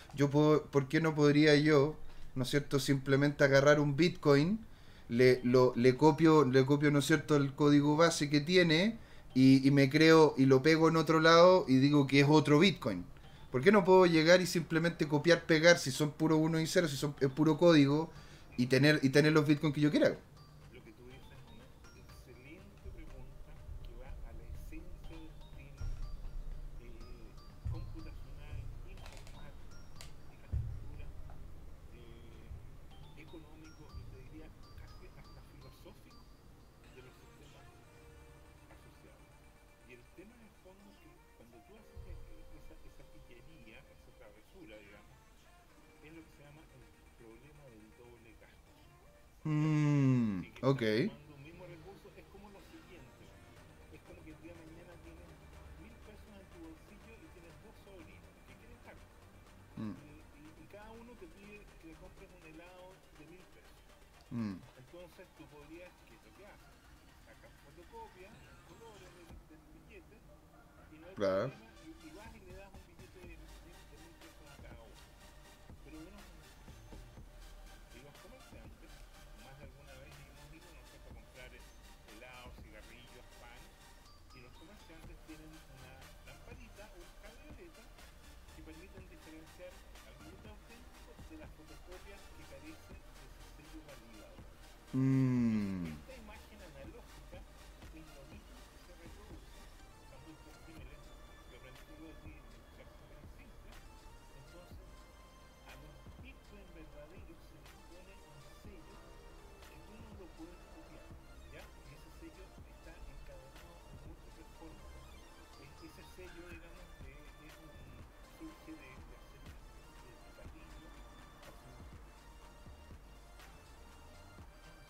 ¿Por qué no podría yo, ¿no es cierto?, simplemente agarrar un Bitcoin, le copio, ¿no es cierto?, el código base que tiene y me creo y lo pego en otro lado y digo que es otro Bitcoin. ¿Por qué no puedo llegar y simplemente copiar, pegar si son puro 1 y 0, si son es puro código y tener los bitcoins que yo quiera? Lo que tú dices es una excelente pregunta que va a la esencia del tema computacional, informático, de la estructura eh, económico y te diría casi hasta filosófico de los sistemas asociados. Y el tema en el fondo es que cuando tú haces esa pillería, esa travesura, digamos, es lo que se llama el problema del doble gasto. ¿Ya? Porque que Ok. estás tomando un mismo recurso es como lo siguiente. Es como que el día de mañana tienes 1.000 pesos en tu bolsillo y tienes dos sobrinos que quieren harto. Mm, Y cada uno te pide que le compres un helado de 1.000 pesos. mm, Entonces tú podrías, ¿qué es lo que haces? Sacas fotocopia en colores del billete y no hay claro. problema y vas y le das un billete de 1.000 pesos a cada uno. Pero de una forma simbólica. Y los comerciantes, más de alguna vez hemos ido nosotros a comprar helados, cigarrillos, pan, y los comerciantes tienen una lamparita ultravioleta que permiten diferenciar al billete auténtico de la fotocopia que carece de ese sello validador. Entonces, Mm, esta imagen analógica es lo mismo que se reproduce usando estos símiles que aprendí de ti en clases bien simples. Entonces, a los Bitcoin verdaderos se les pone un sello que tú no lo puedes copiar, ¿ya? Y ese sello está encadenado en múltiples formas. ese sello, digamos, surge de hacer un cariño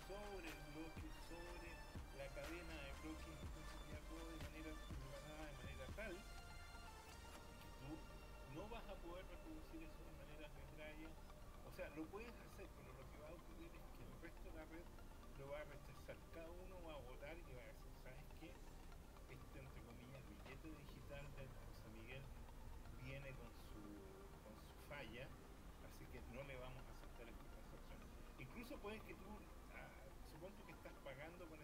sobre el bloque, sobre la cadena de bloques, entonces ya todo de manera subordinada, de manera tal que tú no vas a poder reproducir eso de manera arbitraria. O sea, lo puedes hacer, pero lo que va a ocurrir es que el resto de la red lo va a rechazar. Cada uno va a votar y va a decir, ¿sabes qué? Este, entre comillas, billete digital del José Miguel viene con su falla, así que no le vamos a aceptar esta transacción. Incluso puedes que tú, supongo que estás pagando con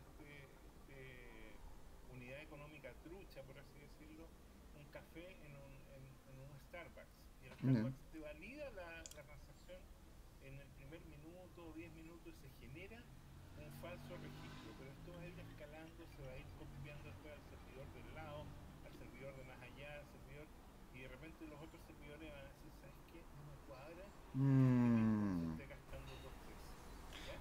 unidad económica trucha, por así decirlo, un café en un Starbucks. Y el Starbucks te valida la transacción en el primer minuto o 10 minutos y se genera un falso registro, pero esto va a ir escalando, se va a ir copiando después al servidor del lado, al servidor de más allá, al servidor, y de repente los otros servidores van a decir, ¿sabes qué? No me cuadra, se esté gastando dos veces. ¿Ya?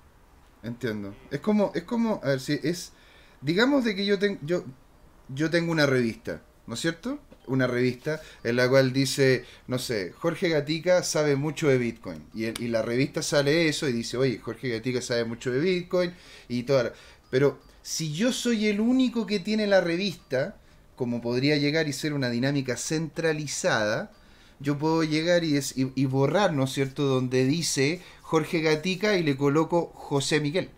Entiendo. Es como, a ver si es, digamos de que yo tengo una revista, ¿no es cierto? Una revista en la cual dice, no sé, Jorge Gatica sabe mucho de Bitcoin. Y la revista sale eso y dice, oye, Jorge Gatica sabe mucho de Bitcoin y toda. Pero si yo soy el único que tiene la revista, como podría llegar y ser una dinámica centralizada, yo puedo llegar y borrar, ¿no es cierto?, donde dice Jorge Gatica y le coloco José Miguel.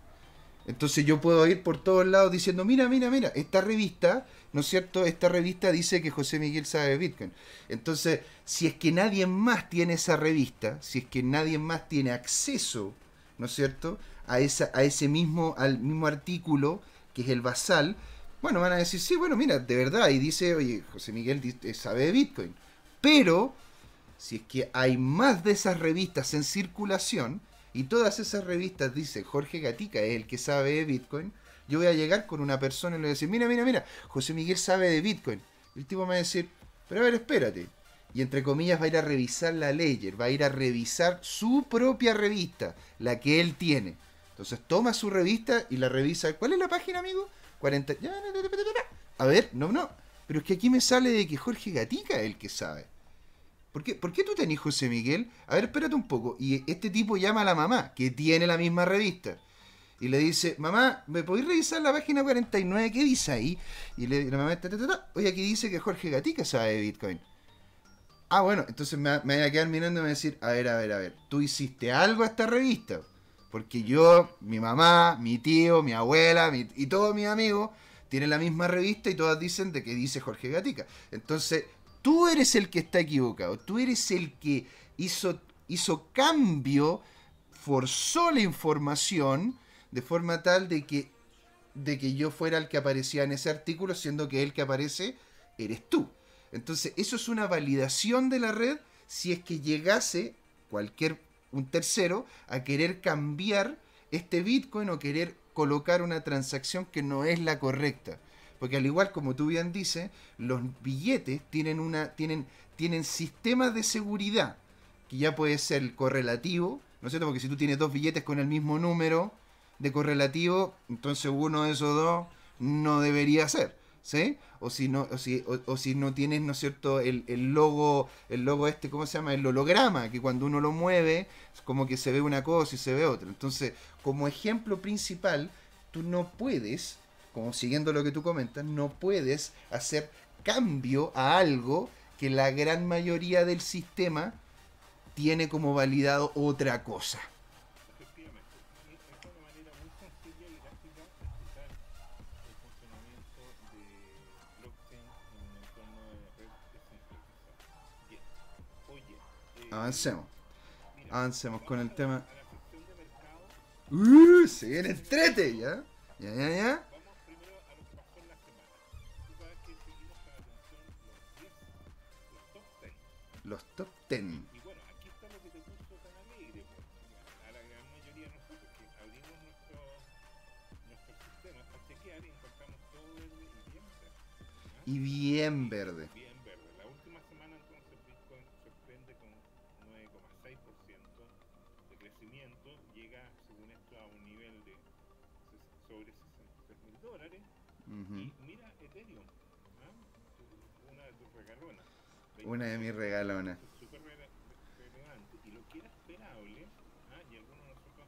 Entonces yo puedo ir por todos lados diciendo, mira, mira, mira, esta revista, ¿no es cierto? Esta revista dice que José Miguel sabe de Bitcoin. Entonces, si es que nadie más tiene esa revista, si es que nadie más tiene acceso, ¿no es cierto? Al mismo artículo, que es el basal, bueno, van a decir, sí, bueno, mira, de verdad, y dice, oye, José Miguel sabe de Bitcoin. Pero si es que hay más de esas revistas en circulación y todas esas revistas dicen Jorge Gatica es el que sabe de Bitcoin, yo voy a llegar con una persona y le voy a decir, mira, mira, mira, José Miguel sabe de Bitcoin. Y el tipo me va a decir, pero a ver, espérate. Y entre comillas va a ir a revisar la Ledger, va a ir a revisar su propia revista, la que él tiene. Entonces toma su revista y la revisa. ¿Cuál es la página, amigo? 40. A ver, no, no. Pero es que aquí me sale de que Jorge Gatica es el que sabe. Por qué tú tenés José Miguel? A ver, espérate un poco. Y este tipo llama a la mamá, que tiene la misma revista. Y le dice, mamá, ¿me podéis revisar la página 49? ¿Qué dice ahí? Y la mamá, oye, aquí dice que Jorge Gatica sabe de Bitcoin. Ah, bueno, entonces me voy a quedar mirando y me voy a decir, a ver, a ver, a ver, ¿tú hiciste algo a esta revista? Porque yo, mi mamá, mi tío, mi abuela y todos mis amigos tienen la misma revista y todas dicen de que dice Jorge Gatica. Entonces, tú eres el que está equivocado, tú eres el que hizo cambio, forzó la información de forma tal de que yo fuera el que aparecía en ese artículo, siendo que el que aparece eres tú. Entonces, eso es una validación de la red si es que llegase un tercero a querer cambiar este Bitcoin o querer colocar una transacción que no es la correcta. Porque al igual como tú bien dices, los billetes tienen sistemas de seguridad, que ya puede ser el correlativo, ¿no es cierto? Porque si tú tienes dos billetes con el mismo número de correlativo, entonces uno de esos dos no debería ser, ¿sí? O si no tienes, ¿no es cierto?, el logo este, ¿cómo se llama? El holograma, que cuando uno lo mueve, es como que se ve una cosa y se ve otra. Entonces, como ejemplo principal, tú no puedes, como siguiendo lo que tú comentas, no puedes hacer cambio a algo que la gran mayoría del sistema tiene como validado otra cosa. Efectivamente, y es una manera muy sencilla y gráfica de explicar el funcionamiento de blockchain en un entorno de red descentralizada. Bien, oye, Avancemos. mira, Avancemos con vamos el tema. a la sección de mercado. Se viene el trete, ¿ya? Ya, ya, ya. Vamos primero a lo que pasó en la semana. Tú sabes que seguimos con atención los top 10. Los top 10. Y bueno, aquí está lo que te puso tan alegre, pues, a la gran mayoría de nosotros, que abrimos nuestro sistema para chequear y encontramos todo verde y bien verde. ¿Ah? Y bien verde. Bien verde. La última semana entonces Bitcoin sorprende con 9,6% de crecimiento, llega según esto a un nivel de sobre $63,000. Uh-huh. Y mira Ethereum, ¿ah? Una tus regalonas. Una de mis regalonas. Es súper relevante. Y lo que era esperable, y algunos de nosotros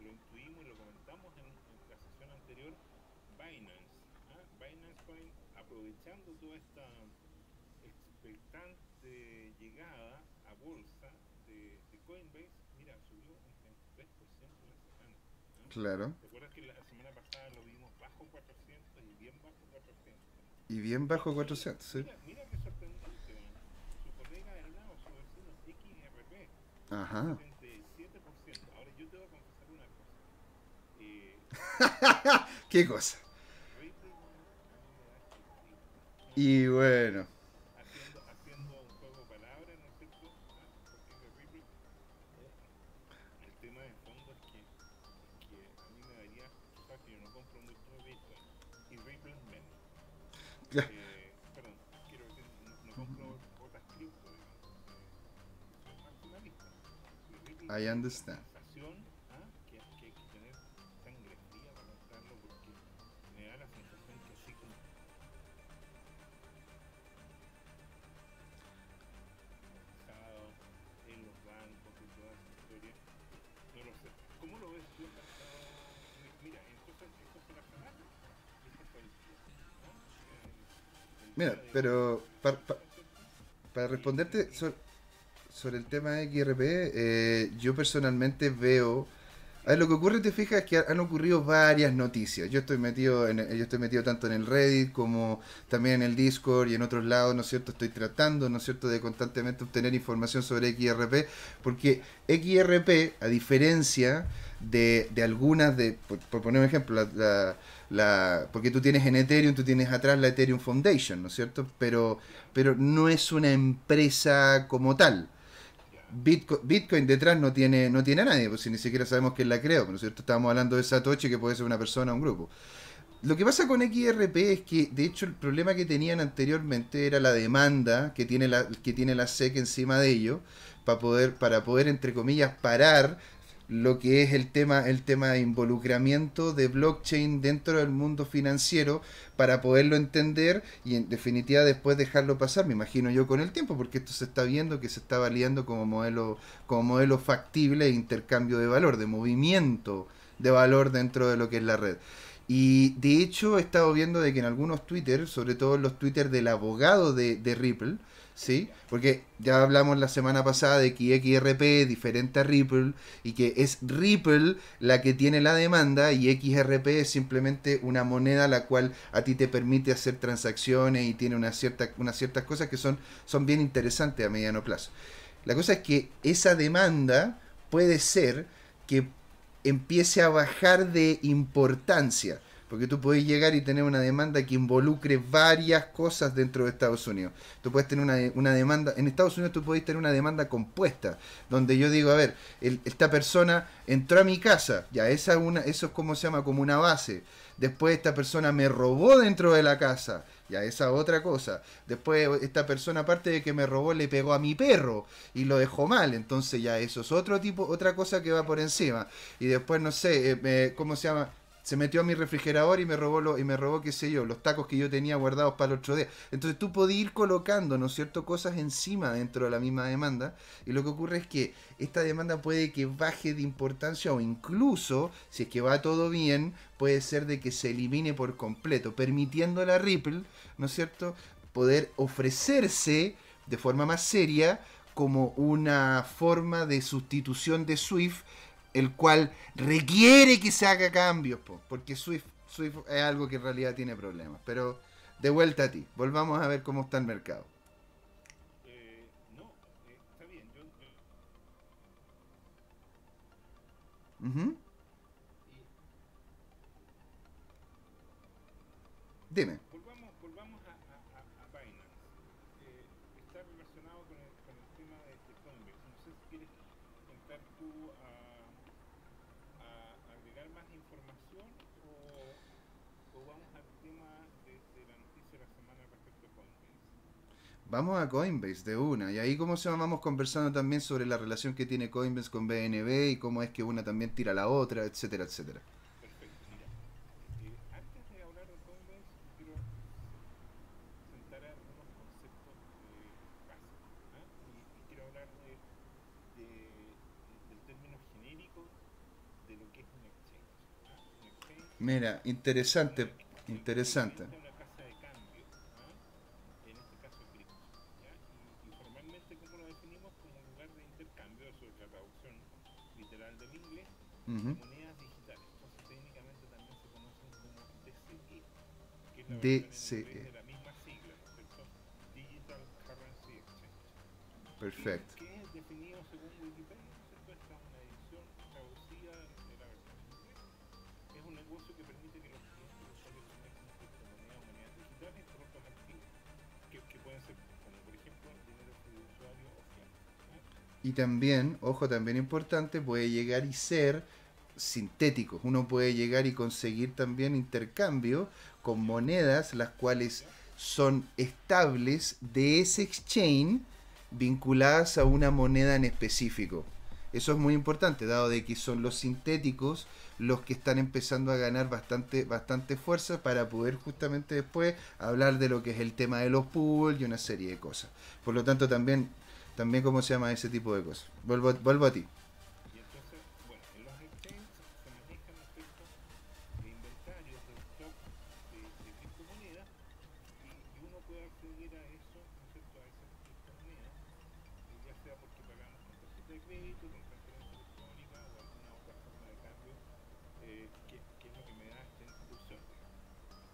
lo intuimos y lo comentamos en la sesión anterior, Binance. Binance Coin, aprovechando toda esta expectante llegada a bolsa de Coinbase, mira, subió un 33% en la semana. Claro. ¿Te acuerdas que la semana pasada lo vimos bajo 400 y bien bajo 400? Y bien bajo Y 400, sí. mira qué sorprendente, man. Su colega al lado, su vecino XRP, Ajá. 77%. Ahora yo te voy a confesar una cosa. ¿Qué cosa? Ripple, man, a mí me da escalofrío. Y bueno. Haciendo un juego de palabras, ¿no es cierto? Porque de Ripple, el tema de fondo es que a mí me daría, o sea, que yo no compro mucho Bitcoin y Ripple menos. Perdón, quiero decir, no compro otras cripto, digamos. Soy maximalista. Y Ripple I tiene una understand. sensación que hay que tener sangre fría para comprarlo porque me da la sensación que así como en los bancos y toda esa historia, no lo sé. ¿Cómo lo ves tú el mercado? Mira, entonces esto fue la semana y este fue el día, ¿no? El día Mira, de hoy pero subió, ¿no es cierto? para responderte Y sobre el tema de XRP, yo personalmente veo. A ver, lo que ocurre, te fijas, es que han ocurrido varias noticias. Yo estoy metido tanto en el Reddit como también en el Discord y en otros lados, ¿no es cierto? Estoy tratando, ¿no es cierto?, de constantemente obtener información sobre XRP, porque XRP, a diferencia de algunas, por poner un ejemplo, porque tú tienes en Ethereum, tú tienes atrás la Ethereum Foundation, ¿no es cierto? ya, Pero no es una empresa como tal. ya, Bitcoin detrás no tiene a nadie, pues si ni siquiera sabemos quién la creó, ¿no es cierto? Estábamos hablando de Satoshi, que puede ser una persona o un grupo. Lo que pasa con XRP es que, de hecho, el problema que tenían anteriormente era la demanda que tiene la SEC encima de ello, para poder, entre comillas, parar lo que es el tema de involucramiento de blockchain dentro del mundo financiero, para poderlo entender y en definitiva después dejarlo pasar, me imagino yo, con el tiempo, porque esto se está viendo que se está validando como modelo factible de intercambio de valor, de movimiento de valor dentro de lo que es la red. Y de hecho he estado viendo de que en algunos Twitter, sobre todo en los Twitter del abogado de Ripple, ¿sí? ya, Porque ya hablamos la semana pasada de que XRP es diferente a Ripple y que es Ripple la que tiene la demanda y XRP es simplemente una moneda la cual a ti te permite hacer transacciones y tiene unas ciertas cosas que son bien interesantes a mediano plazo. La cosa es que esa demanda puede ser que empiece a bajar de importancia. Porque tú puedes llegar y tener una demanda que involucre varias cosas dentro de Estados Unidos. Tú puedes tener una demanda, en Estados Unidos tú puedes tener una demanda compuesta, donde yo digo, a ver, esta persona entró a mi casa, ya, eso es como se llama, como una base. Después esta persona me robó dentro de la casa, ya, esa otra cosa. Después esta persona, aparte de que me robó, le pegó a mi perro y lo dejó mal. Entonces ya eso es otra cosa que va por encima. Y después, no sé, ¿cómo se llama? Se metió a mi refrigerador y me robó, qué sé yo, los tacos que yo tenía guardados para el otro día. Entonces tú podés ir colocando, ¿no es cierto?, cosas encima dentro de la misma demanda. Y lo que ocurre es que esta demanda puede que baje de importancia, o incluso, si es que va todo bien, puede ser de que se elimine por completo, permitiendo a la Ripple, ¿no es cierto?, poder ofrecerse de forma más seria como una forma de sustitución de Swift, el cual requiere que se haga cambios, porque Swift es algo que en realidad tiene problemas. Pero de vuelta a ti, volvamos a ver cómo está el mercado. no, está bien, Ujú. y Dime. volvamos a Binance. Está relacionado con el tema de Coinbase. No sé si quieres entrar tú a agregar más información o vamos al tema de la noticia de la semana respecto a Coinbase. Vamos a Coinbase de una. Y ahí, como se llama, vamos conversando también sobre la relación que tiene Coinbase con BNB y cómo es que una también tira a la otra, etcétera, etcétera. Perfecto, mira. Antes de hablar de Coinbase, quiero sentar algunos de lo que es un exchange. ¿Ya? Un exchange Mira, interesante, interesante. equivalente a una casa de cambio, ¿ah? En este caso cripto. ¿Ya? Y formalmente, ¿cómo lo definimos? Como un lugar de intercambio, eso es la traducción literal del inglés, de Ujú. monedas digitales. Entonces, técnicamente también se conocen como DCE, que es la versión en inglés DCE. de la misma sigla, ¿no es cierto? Digital Currency Exchange. ¿Y Perfecto. qué es definido según Wikipedia? ¿No es cierto? Esta es una edición traducida de la versión en inglés. Es un negocio que permite que los clientes y usuarios conecten criptomonedas o monedas digitales con otros activos, que pueden ser, como por ejemplo, dinero fiduciario o fiat. ¿Ya? Y también, ojo, también importante, puede llegar y ser sintéticos. Uno puede llegar y conseguir también intercambio con ¿Ya? monedas las cuales ¿Ya? son estables de ese exchange vinculadas a una moneda en específico. Eso es muy importante, dado de que son los sintéticos los que están empezando a ganar bastante fuerza para poder justamente después hablar de lo que es el tema de los pools y una serie de cosas. Por lo tanto, también cómo se llama ese tipo de cosas. Vuelvo a ti. Y entonces, bueno, en los exchanges se manejan, ¿no es cierto?, inventarios de stock de criptomonedas y uno puede acceder a eso, ¿no es cierto?, a esas criptomonedas, ya sea porque pagamos con tarjeta de crédito, con transferencia electrónica o alguna otra forma de cambio, que es lo que me da esta institución, digamos.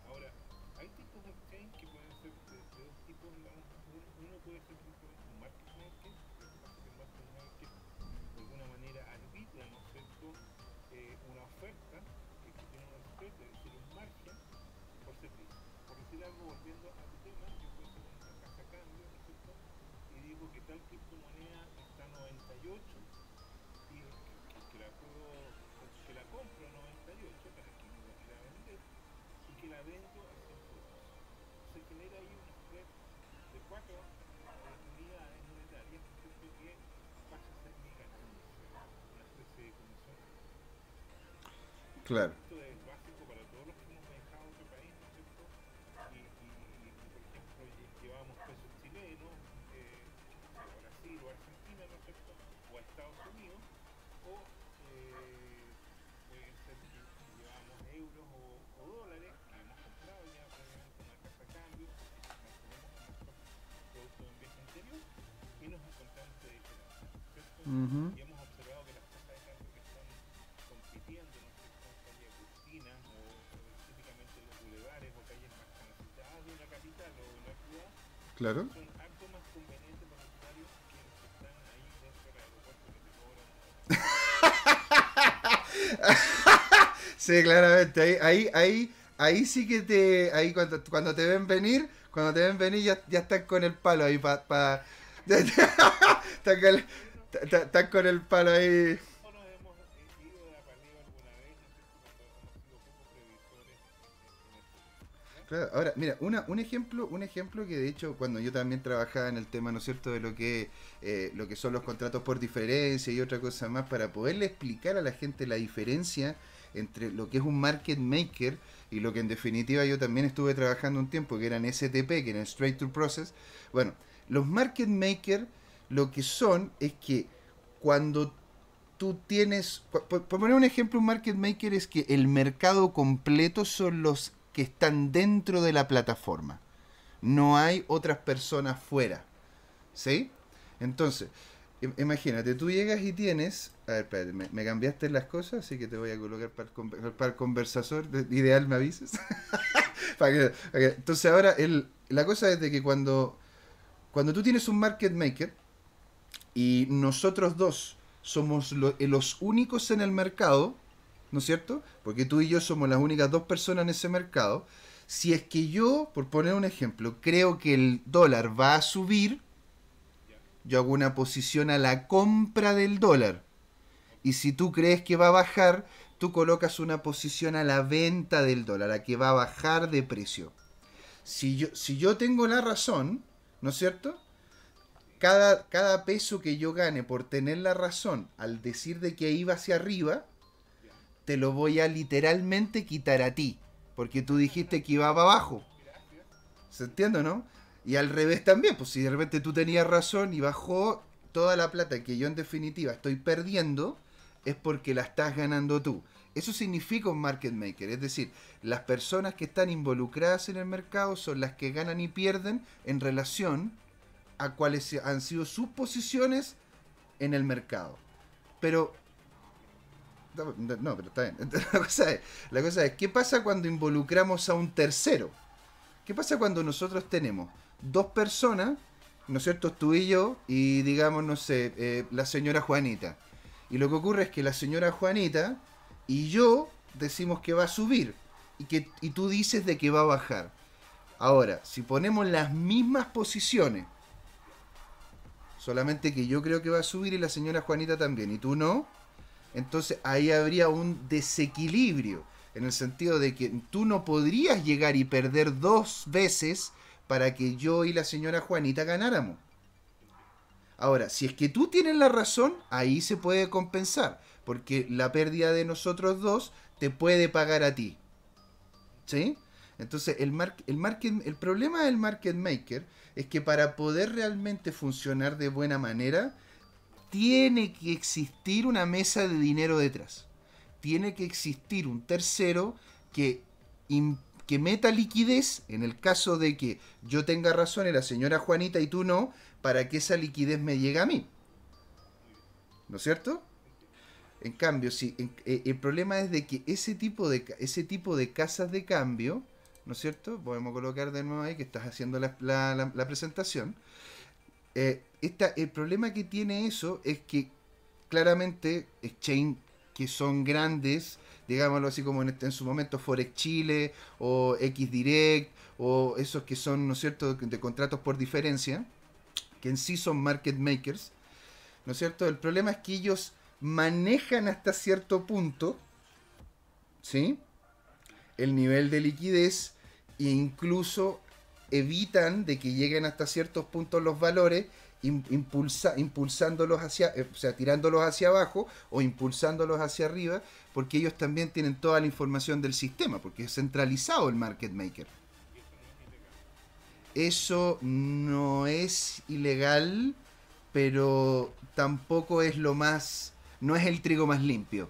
Ahora, hay tipos de exchange que pueden ser de dos tipos, digamos. Uno puede ser simplemente un market maker. Lo que pasa es que el market maker de alguna manera arbitra, ¿no es cierto?, una oferta que tiene un spread, es decir, un margen por servicio. Por decir algo, volviendo a tu tema, yo puedo ser una casa a cambio, ¿no es cierto?, y digo que tal criptomoneda está a 98 y que la puedo, que la compro a 98 para que no la quiera vender y que la vendo a 102. Se genera ahí un spread de 4 unidades monetarias, ¿no es cierto?, que pasa a ser mi ganancia, digamos, una especie de comisión extra. Claro. Esto es básico para todos los que hemos viajado a otro país, ¿no es cierto? Por ejemplo, llevábamos pesos chilenos, no sé, a Brasil o a Argentina, ¿no es cierto? O a Estados Unidos, o puede ser que llevábamos euros o dólares que hemos comprado ya previamente en una casa de cambio, porque mantenemos como stock producto de un viaje anterior y nos encontramos de diferencia, ¿no es cierto? Ujú. Y hemos observado que las casas de cambio que están compitiendo, ¿no es cierto?, en calle Agustina o típicamente en los bulevares o calles más transitadas de una capital o de una ciudad, Claro. son harto más convenientes para los usuarios que los que están ahí dentro del aeropuerto que te cobran Sí, claramente. Ahí sí que te. Ahí cuando te ven venir ya están con el palo ahí están con el palo ahí. o nos hemos ido de apaleo alguna vez, ¿no es cierto?, cuando hemos sido poco previsores en este tema. ¿Ya? Claro, ahora, mira, un ejemplo que de hecho cuando yo también trabajaba en el tema, ¿no es cierto?, de lo que son los contratos por diferencia y otra cosa más, para poderle explicar a la gente la diferencia entre lo que es un market maker y lo que en definitiva yo también estuve trabajando un tiempo, que eran STP, que eran Straight to Process. Bueno, los market maker lo que son es que cuando tú tienes, por poner un ejemplo, un market maker es que el mercado completo son los que están dentro de la plataforma. No hay otras personas fuera. ¿Sí? Entonces, imagínate, tú llegas y tienes. A ver, espérate, me cambiaste las cosas, así que te voy a colocar para el conversador. Ideal, me avisas. Entonces, ahora, la cosa es de que cuando tú tienes un market maker y nosotros dos somos los únicos en el mercado, ¿no es cierto? Porque tú y yo somos las únicas dos personas en ese mercado. Si es que yo, por poner un ejemplo, creo que el dólar va a subir, ¿Ya? yo hago una posición a la compra del dólar. Ok. Y si tú crees que va a bajar, tú colocas una posición a la venta del dólar, a que va a bajar de precio. Si yo tengo la razón, ¿no es cierto? Sí. Cada peso que yo gane por tener la razón al decir de que iba hacia arriba, ¿Ya? te lo voy a literalmente quitar a ti. Porque tú dijiste que iba para abajo. Gracias. ¿Se entiende, no? Y al revés también, pues si de repente tú tenías razón y bajó toda la plata que yo en definitiva estoy perdiendo, es porque la estás ganando tú. Eso significa un market maker, es decir, las personas que están involucradas en el mercado son las que ganan y pierden en relación a cuáles han sido sus posiciones en el mercado. Pero no, pero está bien. La cosa es, ¿qué pasa cuando involucramos a un tercero? ¿Qué pasa cuando nosotros tenemos dos personas, ¿no es cierto? Tú y yo, y digamos, no sé, la señora Juanita. Y lo que ocurre es que la señora Juanita y yo decimos que va a subir y tú dices de que va a bajar. Ahora, si ponemos las mismas posiciones, solamente que yo creo que va a subir y la señora Juanita también, y tú no, entonces ahí habría un desequilibrio, en el sentido de que tú no podrías llegar y perder dos veces para que yo y la señora Juanita ganáramos. Ahora, si es que tú tienes la razón, ahí se puede compensar, porque la pérdida de nosotros dos te puede pagar a ti. ¿Sí? Entonces, el problema del market maker es que para poder realmente funcionar de buena manera, tiene que existir una mesa de dinero detrás. Tiene que existir un tercero que, que meta liquidez, en el caso de que yo tenga razón y la señora Juanita y tú no, para que esa liquidez me llegue a mí. ¿No es cierto? En cambio, si el problema es de que ese tipo de casas de cambio, ¿no es cierto? Podemos colocar de nuevo ahí que estás haciendo la presentación. El problema que tiene eso es que claramente exchange que son grandes, digámoslo así como en su momento Forex Chile o Xdirect o esos que son, ¿no es cierto?, de contratos por diferencia, que en sí son market makers, ¿no es cierto? El problema es que ellos manejan hasta cierto punto, ¿sí?, el nivel de liquidez e incluso evitan de que lleguen hasta ciertos puntos los valores impulsándolos hacia, o sea, tirándolos hacia abajo o impulsándolos hacia arriba, porque ellos también tienen toda la información del sistema, porque es centralizado el market maker. Eso no es ilegal, pero tampoco es lo más, no es el trigo más limpio.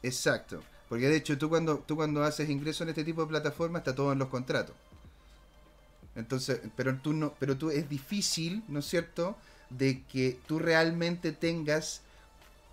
Exacto. Porque de hecho tú cuando haces ingreso en este tipo de plataformas está todo en los contratos. Entonces, pero tú es difícil, ¿no es cierto?, de que tú realmente tengas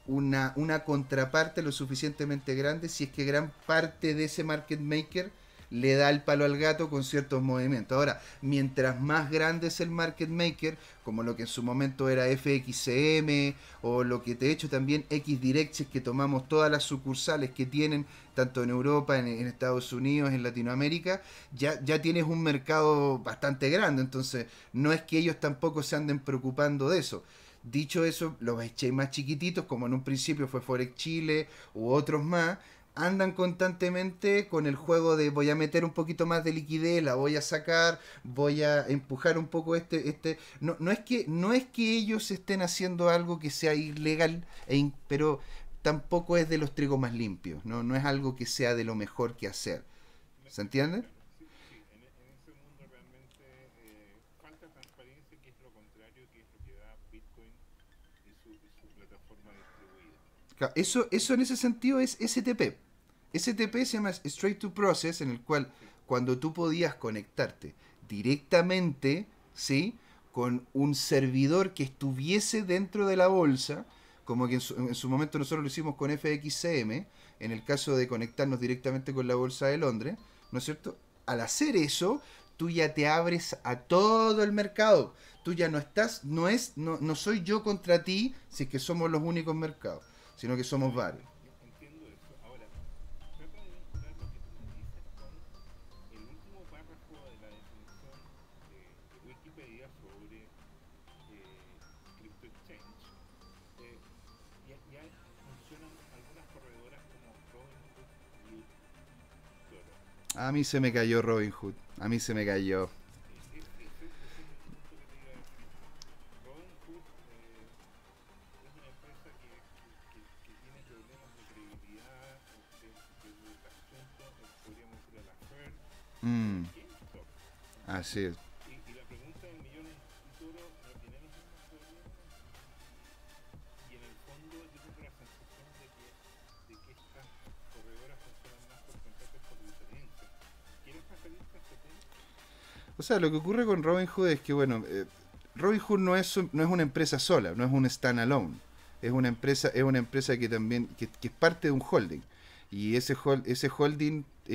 una contraparte lo suficientemente grande si es que gran parte de ese market maker le da el palo al gato con ciertos movimientos. Ahora, mientras más grande es el market maker, como lo que en su momento era FXCM o lo que de hecho también Xdirect, si es que tomamos todas las sucursales que tienen tanto en Europa, en Estados Unidos, en Latinoamérica, ya tienes un mercado bastante grande. Entonces, no es que ellos tampoco se anden preocupando de eso. Dicho eso, los exchanges más chiquititos, como en un principio fue Forex Chile u otros más, andan constantemente con el juego de voy a meter un poquito más de liquidez, la voy a sacar, voy a empujar un poco este. No es que ellos estén haciendo algo que sea ilegal, pero tampoco es de los trigos más limpios, no es algo que sea de lo mejor que hacer. ¿Se entiende? Claro, sí, en ese mundo realmente falta transparencia, que es lo contrario, que es lo que da Bitcoin y su plataforma distribuida. Eso en ese sentido es STP. STP se llama Straight to Process, en el cual Sí, cuando tú podías conectarte directamente, ¿sí?, con un servidor que estuviese dentro de la bolsa, como que en su momento nosotros lo hicimos con FXCM, en el caso de conectarnos directamente con la bolsa de Londres, ¿no es cierto? Al hacer eso, tú ya te abres a todo el mercado. Tú ya no estás, no soy yo contra ti, si es que somos los únicos mercados, sino que somos varios. entiendo eso. Ahora, trata de vincular lo que tú me dices con el último párrafo de la definición de Wikipedia sobre Crypto Exchange. Eh, ya funcionan algunas corredoras como Robinhood y eToro. A mí se me cayó Robinhood. A mí se me cayó. Ese es el punto que te iba a decir. Robinhood es una empresa que tiene problemas de credibilidad, del asunto, podríamos ir a la FED, Mm, GameStop. así es. Y la pregunta del millón es, ¿y Toro no tiene los mismos problemas? O sea, lo que ocurre con Robinhood es que, bueno, Robinhood no es una empresa sola, no es un standalone. Es una empresa que también, que es parte de un holding. Y ese holding se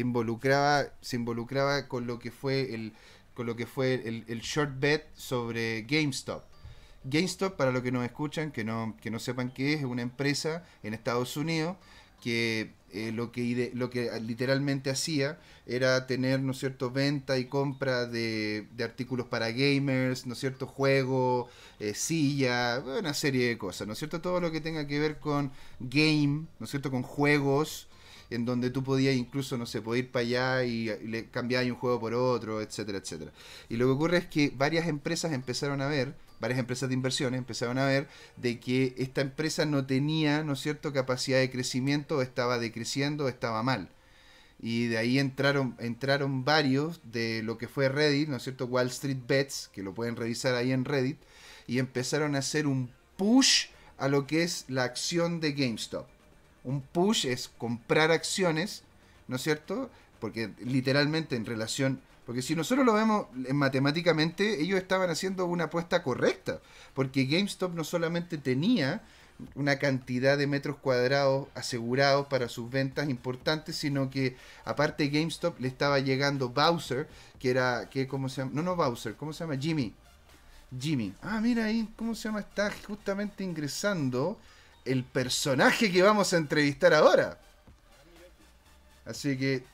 involucraba con lo que fue el short bet sobre GameStop. GameStop, para los que nos escuchan, que no sepan qué es una empresa en Estados Unidos que lo que literalmente hacía era tener, ¿no es cierto?, venta y compra de artículos para gamers, ¿no es cierto?, juegos, silla, una serie de cosas, ¿no es cierto?, todo lo que tenga que ver con game, ¿no es cierto?, con juegos, en donde tú podías incluso, no sé, poder ir para allá y le cambiabas un juego por otro, etcétera, etcétera. Y lo que ocurre es que varias empresas de inversiones empezaron a ver de que esta empresa no tenía, ¿no es cierto?, capacidad de crecimiento, estaba decreciendo, estaba mal. Y de ahí entraron varios de lo que fue Reddit, ¿no es cierto?, Wall Street Bets, que lo pueden revisar ahí en Reddit, y empezaron a hacer un push a lo que es la acción de GameStop. Un push es comprar acciones, ¿no es cierto? Porque literalmente en relación... Porque si nosotros lo vemos matemáticamente, ellos estaban haciendo una apuesta correcta. Porque GameStop no solamente tenía una cantidad de metros cuadrados asegurados para sus ventas importantes, sino que aparte GameStop le estaba llegando Bowser, ¿cómo se llama? No, no Bowser, ¿cómo se llama? Jimmy. Ah, mira ahí, ¿cómo se llama? Está justamente ingresando el personaje que vamos a entrevistar ahora. Así que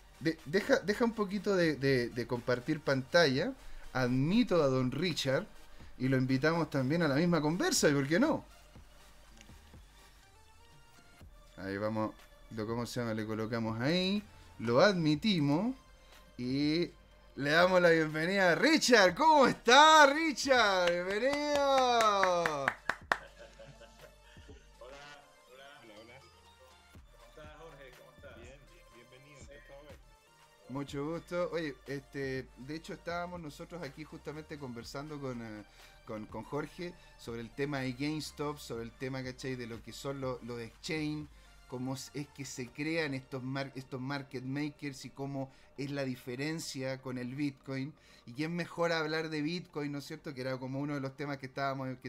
deja un poquito de compartir pantalla. Admito a Don Richard y lo invitamos también a la misma conversa, ¿y por qué no? Ahí vamos, ¿cómo se llama? Le colocamos ahí, lo admitimos y le damos la bienvenida a Richard. ¿Cómo está, Richard? Bienvenido. Mucho gusto. Oye, de hecho estábamos nosotros aquí justamente conversando con Jorge sobre el tema de GameStop, sobre el tema, ¿cachai?, de lo que son los exchange, cómo es que se crean estos market makers y cómo es la diferencia con el Bitcoin. Y que es mejor hablar de Bitcoin, ¿no es cierto?, que era como uno de los temas que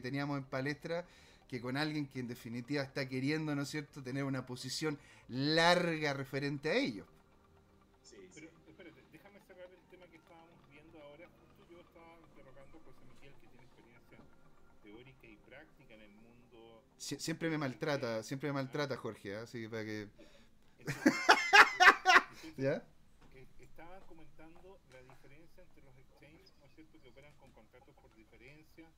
teníamos en palestra, que con alguien que en definitiva está queriendo, ¿no es cierto?, tener una posición larga referente a ello. Pero espérate, déjame cerrar el tema que estábamos viendo ahora. Justo yo estaba interrogando a José Miguel, que tiene experiencia teórica y práctica en el mundo Siempre me del maltrata, siempre me maltrata Jorge, ¿eh? Así que para que... entonces, entonces ¿Ya? estaban comentando la diferencia entre los exchanges, ¿no es cierto?, que operan con contratos por diferencia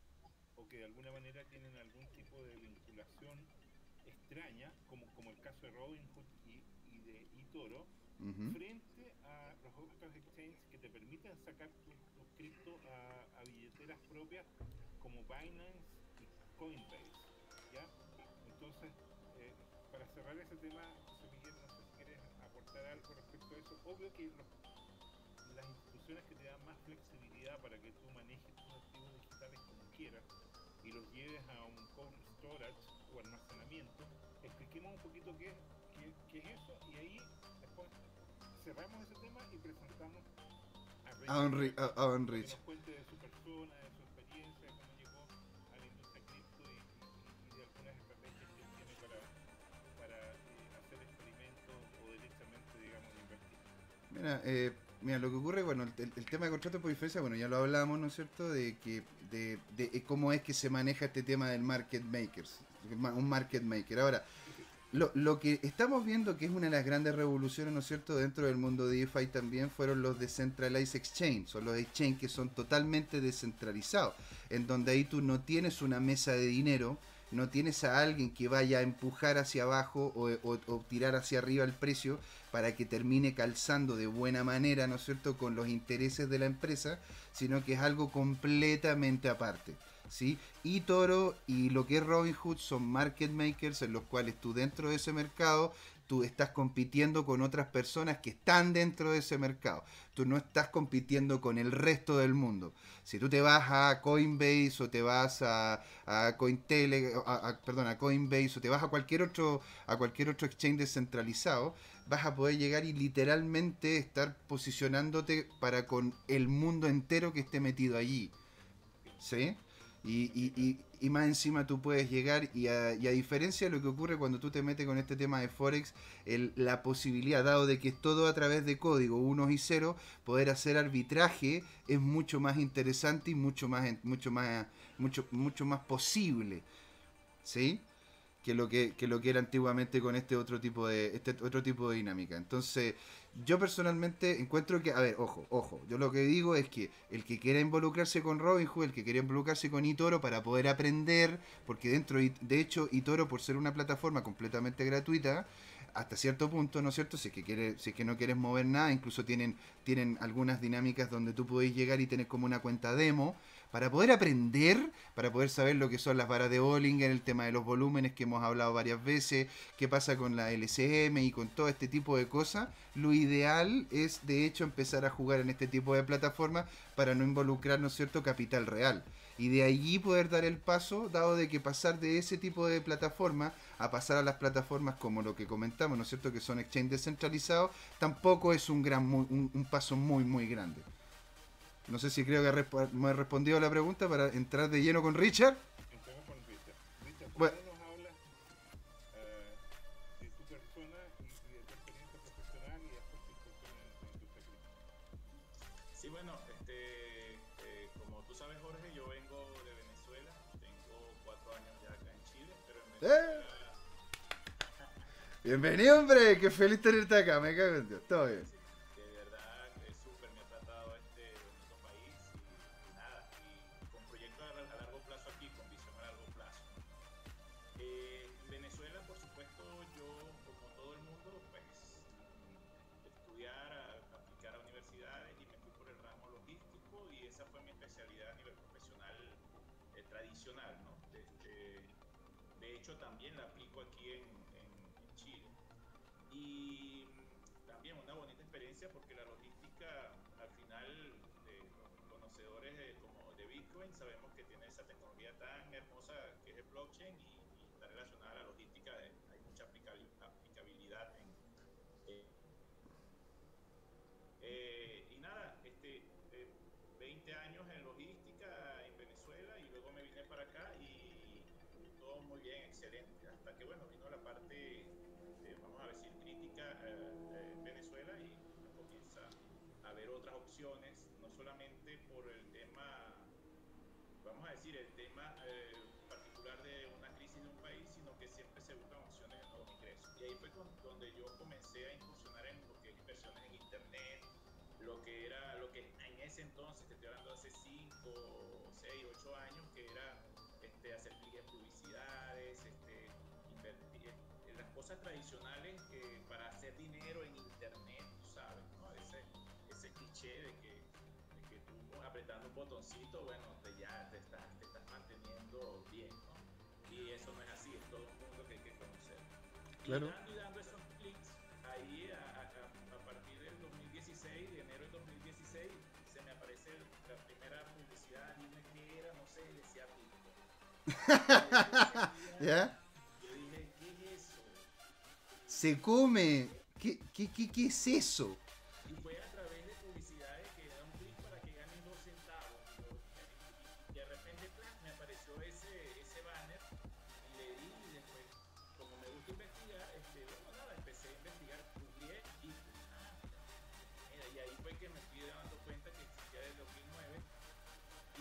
o que de alguna manera tienen algún tipo de vinculación extraña, como el caso de Robinhood y de eToro, Uh-huh. frente a los otros exchanges que te permiten sacar tus cripto a billeteras propias como Binance y Coinbase, ¿ya? Entonces, para cerrar ese tema, José Miguel, no sé si quieres aportar algo respecto a eso. Obvio que las instituciones que te dan más flexibilidad para que tú manejes tus activos digitales como quieras y los lleves a un cold storage o almacenamiento, expliquemos un poquito qué es eso y ahí después cerramos ese tema y presentamos a Richard Barajas A Don para que Rich. nos cuente de su persona, de su experiencia, de cómo llegó a la industria cripto y de algunas estrategias que él tiene para hacer experimentos o directamente, digamos, invertir. Mira, lo que ocurre, bueno, el tema de contratos por diferencia, bueno, ya lo hablamos, ¿no es cierto?, de cómo es que se maneja este tema del market makers, un market maker. Ahora, lo que estamos viendo que es una de las grandes revoluciones, ¿no es cierto?, dentro del mundo de DeFi también fueron los Decentralized Exchange, son los exchange que son totalmente descentralizados, en donde ahí tú no tienes una mesa de dinero, no tienes a alguien que vaya a empujar hacia abajo o tirar hacia arriba el precio para que termine calzando de buena manera, ¿no es cierto?, con los intereses de la empresa, sino que es algo completamente aparte. ¿sí? eToro y lo que es Robinhood son market makers en los cuales tú dentro de ese mercado tú estás compitiendo con otras personas que están dentro de ese mercado. Tú no estás compitiendo con el resto del mundo. Si tú te vas a Coinbase o te vas a Cointele, perdón, a Coinbase o te vas a cualquier otro exchange descentralizado, vas a poder llegar y literalmente estar posicionándote para con el mundo entero que esté metido allí. ¿Sí? Y más encima tú puedes llegar y a diferencia de lo que ocurre cuando tú te metes con este tema de Forex, la posibilidad, dado de que es todo a través de código, unos y ceros, poder hacer arbitraje es mucho más interesante y mucho más posible. ¿Sí? Que lo que era antiguamente con este otro tipo de dinámica. Entonces, yo personalmente encuentro que, a ver, ojo, yo lo que digo es que el que quiera involucrarse con Robinhood, el que quiera involucrarse con eToro para poder aprender, porque de hecho, eToro, por ser una plataforma completamente gratuita, hasta cierto punto, ¿no es cierto? Si es que no quieres mover nada, incluso tienen algunas dinámicas donde tú podés llegar y tener como una cuenta demo para poder aprender, para poder saber lo que son las varas de Bollinger, el tema de los volúmenes que hemos hablado varias veces, qué pasa con la LCM y con todo este tipo de cosas. Lo ideal es, de hecho, empezar a jugar en este tipo de plataformas para no involucrar, ¿no es cierto?, capital real. Y de allí poder dar el paso, dado de que pasar de ese tipo de plataforma a pasar a las plataformas como lo que comentamos, ¿no es cierto?, que son exchange descentralizados, tampoco es un paso muy, muy grande. No sé si creo que me he respondido a la pregunta para entrar de lleno con Richard. Entremos con Richard. Richard, ¿por Bueno, qué no nos hablas de tu persona y de tu experiencia profesional y después tu incursión en tu secreto? Sí, bueno, como tú sabes, Jorge, yo vengo de Venezuela, tengo 4 años ya acá en Chile, pero en ¡eh! Venezuela... Bienvenido, hombre, qué feliz tenerte acá, me cago en Dios, todo bien. Sí, de verdad es súper, me ha tratado este bonito país y nada, y con proyectos a largo plazo aquí, con visión a largo plazo. En Venezuela, por supuesto, yo, como todo el mundo, pues estudiar, aplicar a universidades y me fui por el ramo logístico y esa fue mi especialidad a nivel profesional tradicional, ¿no? De hecho, también la aplico aquí en Chile. Y también una bonita experiencia porque la logística, al final, los conocedores de Bitcoin, sabemos que tiene esa tecnología tan hermosa que es el blockchain y está relacionada a la logística. Hay mucha aplicabilidad y nada, 20 años en logística en Venezuela y luego me vine para acá y todo muy bien, excelente. Hasta que, bueno, vino la parte, vamos a decir, crítica en Venezuela y uno comienza a ver otras opciones, no solamente por el tema, vamos a decir, el tema particular de una crisis de un país, sino que siempre se buscan opciones de nuevos ingresos. Y ahí fue donde yo comencé a incursionar en lo que es inversiones en Internet, lo que en ese entonces, te estoy hablando de hace 5, 6, 8 años, que era hacer clics en publicidades, invertir en las cosas tradicionales para hacer dinero en Internet, tú sabes, ¿no? Ese cliché de que tú apretando un botoncito, bueno, ya te estás manteniendo bien, ¿no? Y eso no es así, es todo un mundo que hay que conocer. Claro. Y dando esos clics, ahí a partir del 2016, de enero del 2016, se me aparece la primera publicidad, dime qué era, no sé, decía Bitcoin. ¿Ya? Yo dije, ¿qué es eso? Se come. ¿Qué es eso? Y fue a través de publicidades que da un clic para que ganen 2 centavos. Y de repente, me apareció ese banner y le di y después, como me gusta investigar, bueno, nada, empecé a investigar, googleé y mira, y ahí fue que me fui dando cuenta que existía desde 2009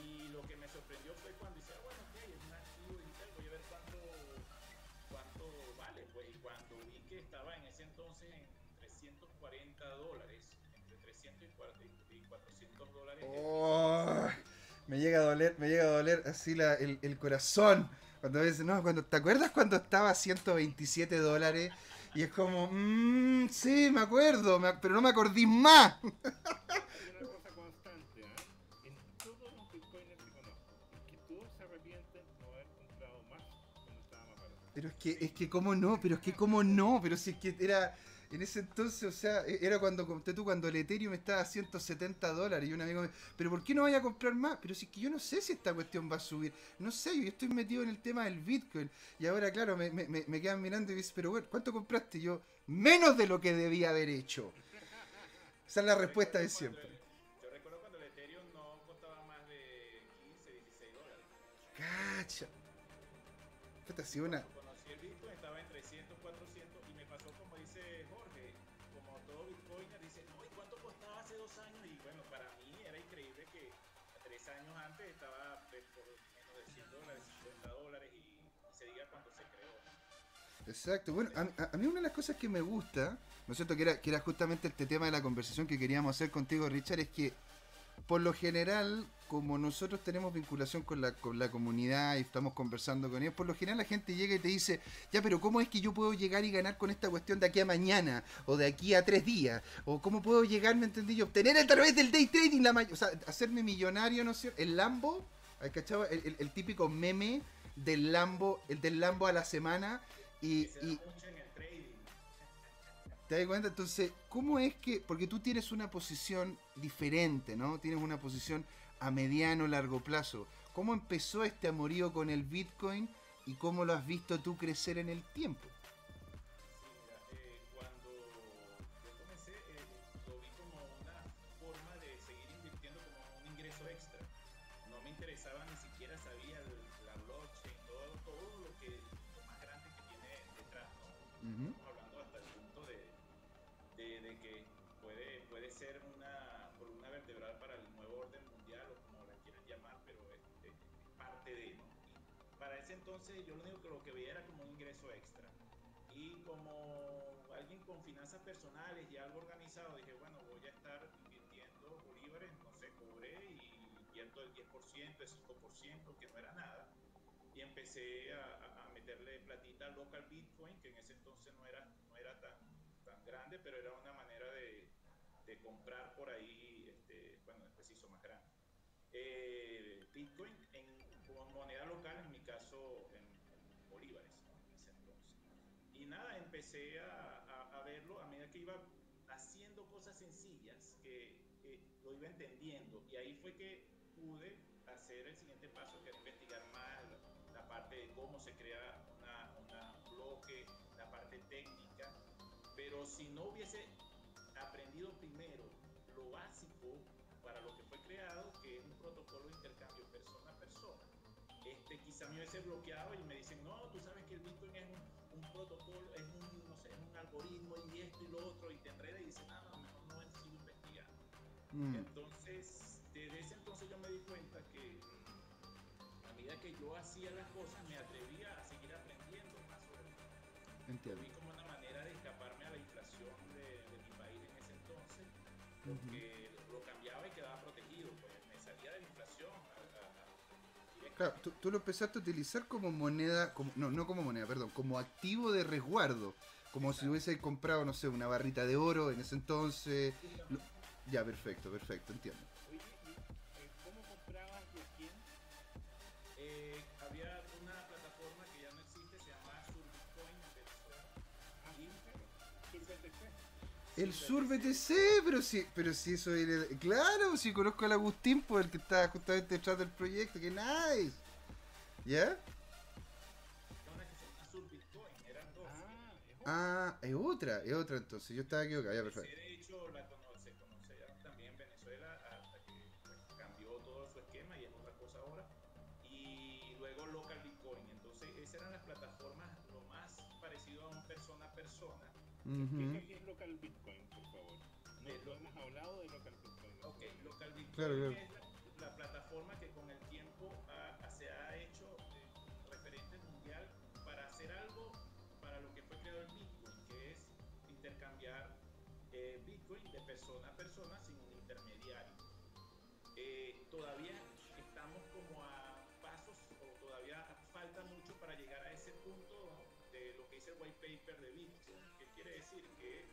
y lo que me sorprendió fue cuando dice, bueno, ok, es un activo digital, voy a ver cuánto vale, pues, y cuando vi que estaba en ese entonces en $340, entre 300 y $400. Oh, me llega a doler así el corazón. Cuando dices, no, ¿te acuerdas cuando estaba a $127? Y es como, sí, me acuerdo, pero no me acordé más. Hay una cosa constante, ¿eh? En todos los bitcoiners que conozco, es que todos se Pero cómo no, pero si es que era, en ese entonces, o sea, era cuando, conté tú, cuando el Ethereum estaba a $170 y un amigo me, pero ¿por qué no vaya a comprar más? Pero si es que yo no sé si esta cuestión va a subir, no sé, yo estoy metido en el tema del Bitcoin y ahora, claro, me quedan mirando y dicen, pero bueno, ¿cuánto compraste? Y yo, menos de lo que debía haber hecho. Esa es la respuesta de siempre. Yo recuerdo cuando el Ethereum no costaba más de 15, $16. Cacha. Esta ha sido una... Cuando conocí el Bitcoin estaba en 300, 400 y me pasó como dice Jorge, como todo Bitcoiner dice, no, ¿y cuánto costaba hace 2 años? Y bueno, para mí era increíble que 3 años antes estaba por menos de $100, $50 y se diga cuando se creó. Exacto, bueno, a mí una de las cosas que me gusta, ¿no es cierto? Que era justamente este tema de la conversación que queríamos hacer contigo, Richard, es que por lo general, como nosotros tenemos vinculación con la comunidad y estamos conversando con ellos, por lo general la gente llega y te dice, ya, pero ¿cómo es que yo puedo llegar y ganar con esta cuestión de aquí a mañana? O de aquí a 3 días. O ¿cómo puedo llegar, me entendí yo? Obtener a través del day trading, o sea, hacerme millonario, ¿no es cierto? El Lambo, ¿cachai? El típico meme del Lambo, el del Lambo a la semana. Y mucho en el trading. ¿te das cuenta? Entonces, ¿cómo es que...? Porque tú tienes una posición diferente, ¿no? Tienes una posición a mediano, largo plazo. ¿Cómo empezó este amorío con el Bitcoin y cómo lo has visto tú crecer en el tiempo? Sí, mira, cuando yo comencé, lo vi como una forma de seguir invirtiendo como un ingreso extra. No me interesaba, ni siquiera sabía la blockchain, todo lo más grande que tiene detrás, ¿no? Uh-huh. Estamos hablando hasta el punto de que puede ser una columna vertebral para el nuevo orden mundial o como la quieran llamar, pero es parte de, ¿no? Y para ese entonces yo lo que veía era como un ingreso extra. Y como alguien con finanzas personales y algo organizado, dije, bueno, voy a estar invirtiendo bolívares, no sé, cobré y invierto el 10%, el 5%, que no era nada. Y empecé a meterle platita al local Bitcoin, que en ese entonces no era tan grande, pero era una manera de comprar por ahí, bueno, después se hizo más grande. Bitcoin como moneda local, en mi caso en bolívares, ¿no? En ese entonces. Y nada, empecé a verlo a medida que iba haciendo cosas sencillas, que lo iba entendiendo. Y ahí fue que pude hacer el siguiente paso, que era investigar más la parte de cómo se crea una bloque, la parte técnica. Pero si no hubiese aprendido primero lo básico para lo que fue creado, que es un protocolo de intercambio persona a persona, quizá me hubiese bloqueado y me dicen, no, tú sabes que el Bitcoin es un protocolo, es no sé, es un algoritmo y esto y lo otro, y te enreda y dices, no, mejor no sigo investigando. Entonces, desde ese entonces yo me di cuenta que a medida que yo hacía las cosas, me atrevía a seguir aprendiendo más sobre el tema. Lo vi como una manera de escaparme a la inflación de mi país en ese entonces, porque lo cambiaba y quedaba protegido, pues me salía de la inflación. Claro, tú lo empezaste a utilizar como moneda, no como moneda, perdón, como activo de resguardo, como si hubiese comprado, no sé, una barrita de oro en ese entonces. Ya, perfecto, entiendo. Oye, ¿cómo comprabas y a quién? Había una plataforma que ya no existe, se llama Surbitcoin en Venezuela. El SurBTC, pero si eso era... Claro, si conozco al Agustín, pues el que está justamente detrás del proyecto, que nice. ¿Ya? Una que se llama Surbitcoin, eran dos. Es otra entonces, yo estaba equivocado, ya, perfecto. De hecho, se conoce también en Venezuela hasta que pues, cambió todo su esquema y es otra cosa ahora. Y luego Local Bitcoin, entonces esas eran las plataformas lo más parecido a un persona a persona. ¿Qué es Local Bitcoin, por favor? No hemos hablado de Local Bitcoin. Ok, Local Bitcoin claro. es la plataforma que con el tiempo se ha hecho referente mundial para hacer algo para lo que fue creado el Bitcoin, que es intercambiar Bitcoin de persona a persona sin un intermediario. Todavía estamos como a pasos o todavía falta mucho para llegar a ese punto de lo que dice el white paper de Bitcoin. ¿Qué quiere decir? Que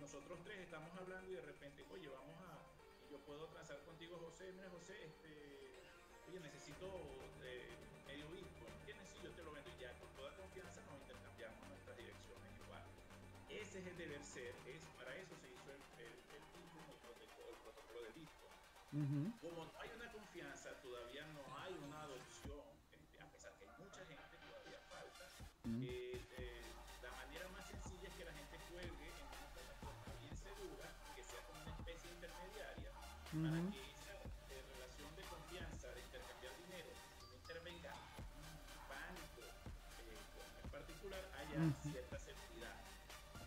nosotros tres estamos hablando y de repente, oye, y yo puedo transar contigo, José, mira José, oye, necesito medio Bitcoin, ¿qué necesito? yo te lo vendo y ya con toda confianza nos intercambiamos nuestras direcciones igual. Ese es el deber ser, para eso se hizo el Bitcoin, el protocolo de Bitcoin. Como no hay una confianza, todavía no hay una adopción, a pesar que hay mucha gente, todavía falta. La manera más sencilla es que la gente cuelgue en una plataforma bien segura, que sea como una especie intermediaria, para que esa relación de confianza, de intercambiar dinero, no intervenga un pánico en particular, haya cierta seguridad.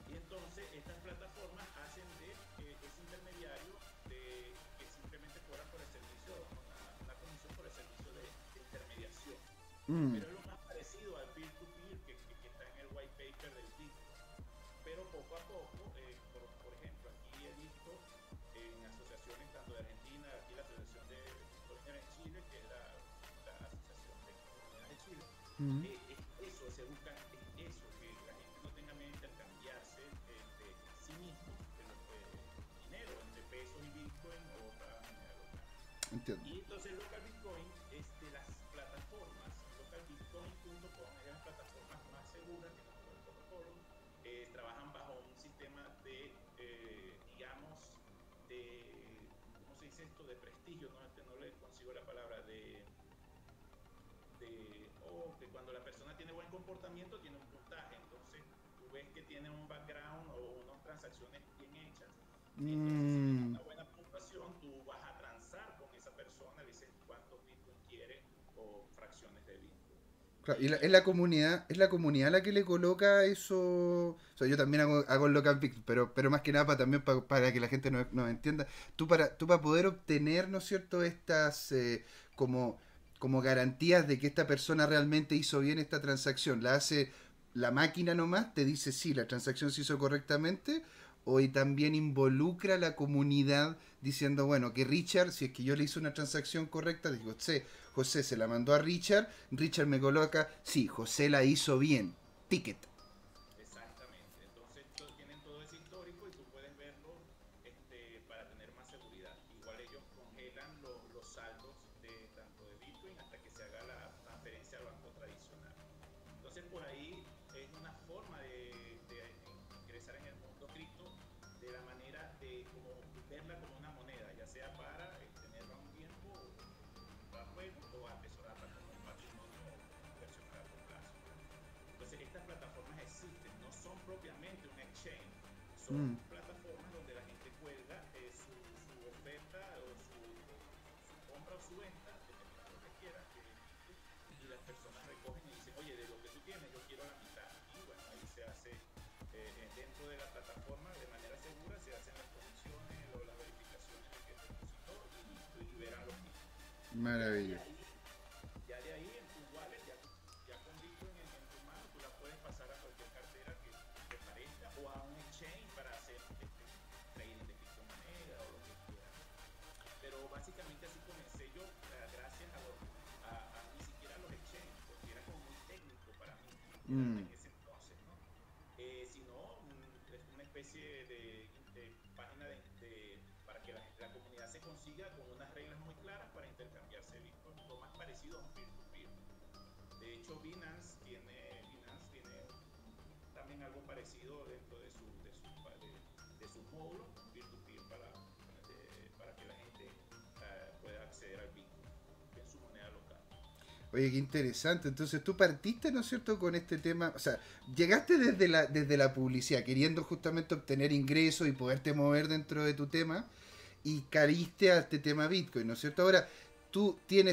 Y entonces estas plataformas hacen de ese intermediario que simplemente cobran por el servicio, una comisión por el servicio de intermediación. Pero es lo más parecido al peer-to-peer que está en el white paper del Bitcoin. Pero poco a poco, por ejemplo, aquí he visto en asociaciones tanto de Argentina, aquí la Asociación de Bitcoiners en Chile, que es la Asociación de Comunidades de Chile, eso se busca, eso, que la gente no tenga miedo de intercambiarse entre sí mismos dinero, entre pesos y Bitcoin o otra moneda local. Entiendo. Y entonces local Bitcoin, las plataformas, localbitcoin.com es las plataformas más seguras que nos el protocolo, trabajan bajo un sistema de, digamos, de, ¿cómo se dice esto? De prestigio, no le consigo la palabra, que cuando la persona tiene buen comportamiento tiene un puntaje, entonces tú ves que tiene un background o unas transacciones bien hechas, entonces si tienes una buena puntuación tú vas a transar con esa persona, le dices cuántos Bitcoin quiere o fracciones de Bitcoin. Claro, y es la comunidad la que le coloca eso. O sea, yo también hago el local Bitcoin, pero más que nada también para que la gente nos entienda. Tú para poder obtener, ¿no es cierto?, estas como garantías de que esta persona realmente hizo bien esta transacción, la hace la máquina nomás, te dice si la transacción se hizo correctamente, o y también involucra a la comunidad diciendo, bueno, que Richard, si es que yo le hice una transacción correcta, digo, José se la mandó a Richard, Richard me coloca, sí, José la hizo bien, ticket. Exactamente, entonces tienen todo ese histórico y tú puedes verlo para tener más seguridad. Igual ellos congelan los saldos tanto de Bitcoin hasta que se haga la transferencia al banco tradicional. Entonces por ahí es una forma de ingresar en el mundo cripto de la manera de como verla como una moneda, ya sea para tenerla un tiempo para juego o atesorarla como un patrimonio o como inversión a largo plazo. Entonces estas plataformas existen, no son propiamente un exchange, son plataformas donde la gente cuelga su oferta o su compra o su venta, dependiendo de lo que quiera, y las personas recogen y dicen, oye, de lo que tú tienes yo quiero la mitad. Y bueno, ahí se hace dentro de la plataforma de manera segura, se hacen las comisiones o las verificaciones de que depositó y liberan los mismos. Maravilloso. Ya de ahí en tu wallet, ya con Bitcoin en tu mano, tú la puedes pasar a cualquier cartera que te parezca o a un exchange para hacer trading de criptomoneda o lo que quieras. Pero básicamente así comencé yo, gracias a ni siquiera los exchanges, porque era como muy técnico para mí en ese entonces, ¿no? Sino es una especie de página para que la comunidad se consiga con unas reglas muy claras para intercambiarse Bitcoin, lo más parecido a un peer-to-peer. De hecho, Binance tiene también algo parecido dentro de sus módulos, peer-to-peer, para que la gente pueda acceder al Bitcoin en su moneda local. Oye, qué interesante. Entonces tú partiste, ¿no es cierto?, con este tema. O sea, llegaste desde la publicidad, queriendo justamente obtener ingresos y poderte mover dentro de tu tema, y caíste a este tema Bitcoin, ¿no es cierto? Ahora, tú te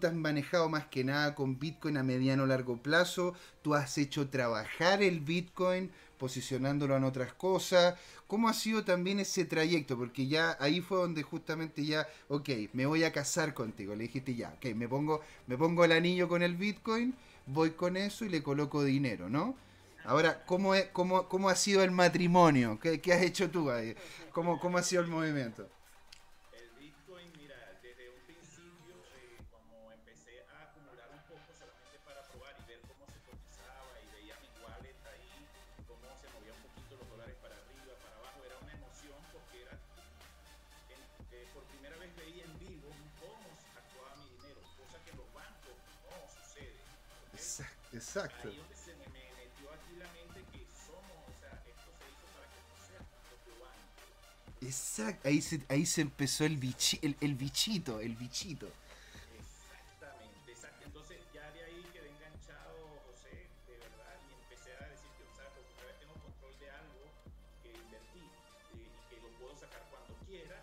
has manejado más que nada con Bitcoin a mediano o largo plazo, tú has hecho trabajar el Bitcoin posicionándolo en otras cosas. ¿Cómo ha sido también ese trayecto? Porque ya ahí fue donde justamente ya, ok, me voy a casar contigo. Le dijiste ya, ok, me pongo el anillo con el Bitcoin, voy con eso y le coloco dinero, ¿no? Ahora, ¿cómo ha sido el matrimonio? ¿Qué has hecho tú ahí? ¿Cómo ha sido el movimiento? El Bitcoin, mira, desde un principio, como empecé a acumular un poco solamente para probar y ver cómo se cotizaba y veía mi wallet ahí, cómo se movía un poquito los dólares para arriba, para abajo, era una emoción porque por primera vez veía en vivo cómo actuaba mi dinero, cosa que en los bancos no sucede. ¿Okay? Exacto. Ahí donde se me metió aquí la mente que somos, o sea, esto se hizo para que no sea nuestro propio banco. Exacto. Ahí se empezó el bichito, el bichito. Exactamente, exacto. Entonces ya de ahí quedé enganchado, José, de verdad, y empecé a decir que, ¿sabes? Por primera vez tengo control de algo que invertí y que lo puedo sacar cuando quiera,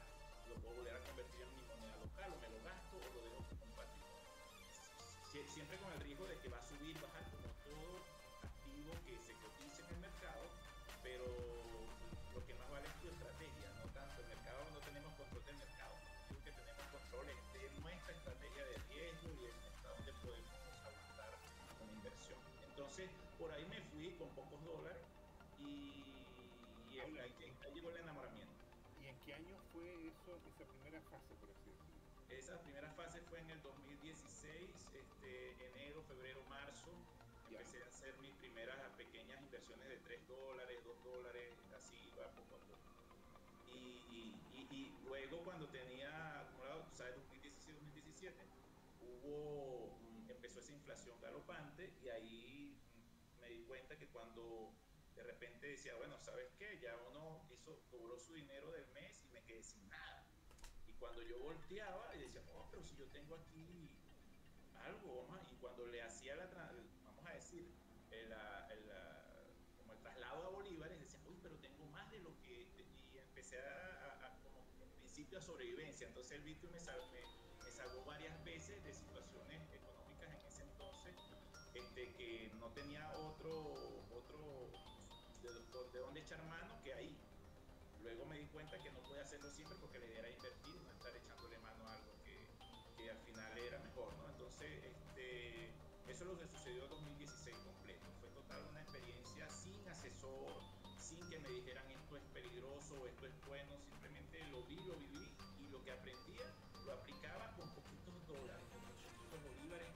lo puedo volver a convertir en mi moneda local, o me lo gasto o lo dejo como un patrimonio. Siempre con el riesgo de que va a subir, bajar, como todo activo que se cotice en el mercado, pero lo que más vale es tu estrategia, no tanto el mercado. No tenemos control del mercado, lo que tenemos control es de nuestra estrategia de riesgo y hasta dónde podemos aguantar una inversión. Entonces, por ahí me fui con pocos dólares y ahí llegó el enamoramiento. ¿Y en qué año fue eso, esa primera fase, por así decirlo? Esa primera fase fue en el 2016, enero, febrero, marzo. Empecé a hacer mis primeras pequeñas inversiones de $3, $2, así iba poco a poco. Y luego cuando tenía acumulado, ¿sabes? 2016-2017, empezó esa inflación galopante y ahí me di cuenta que cuando de repente decía, bueno, ¿sabes qué? Ya uno cobró su dinero del mes y me quedé sin nada. Y cuando yo volteaba y decía, oh, pero si yo tengo aquí algo, más, y cuando le hacía vamos a decir, como el traslado a bolívares, decía, uy, pero tengo más de lo que, y empecé como en principio a sobrevivencia. Entonces el Bitcoin me salvó varias veces de situaciones económicas en ese entonces, que no tenía de dónde echar mano que ahí. Luego me di cuenta que no podía hacerlo siempre porque la idea era invertir, no estar echándole mano a algo que al final era mejor, ¿no? Entonces, eso es lo que sucedió en 2016 completo. Fue total una experiencia sin asesor, sin que me dijeran esto es peligroso o esto es bueno. Simplemente lo vi, lo viví y lo que aprendía lo aplicaba con poquitos dólares, con poquitos bolívares,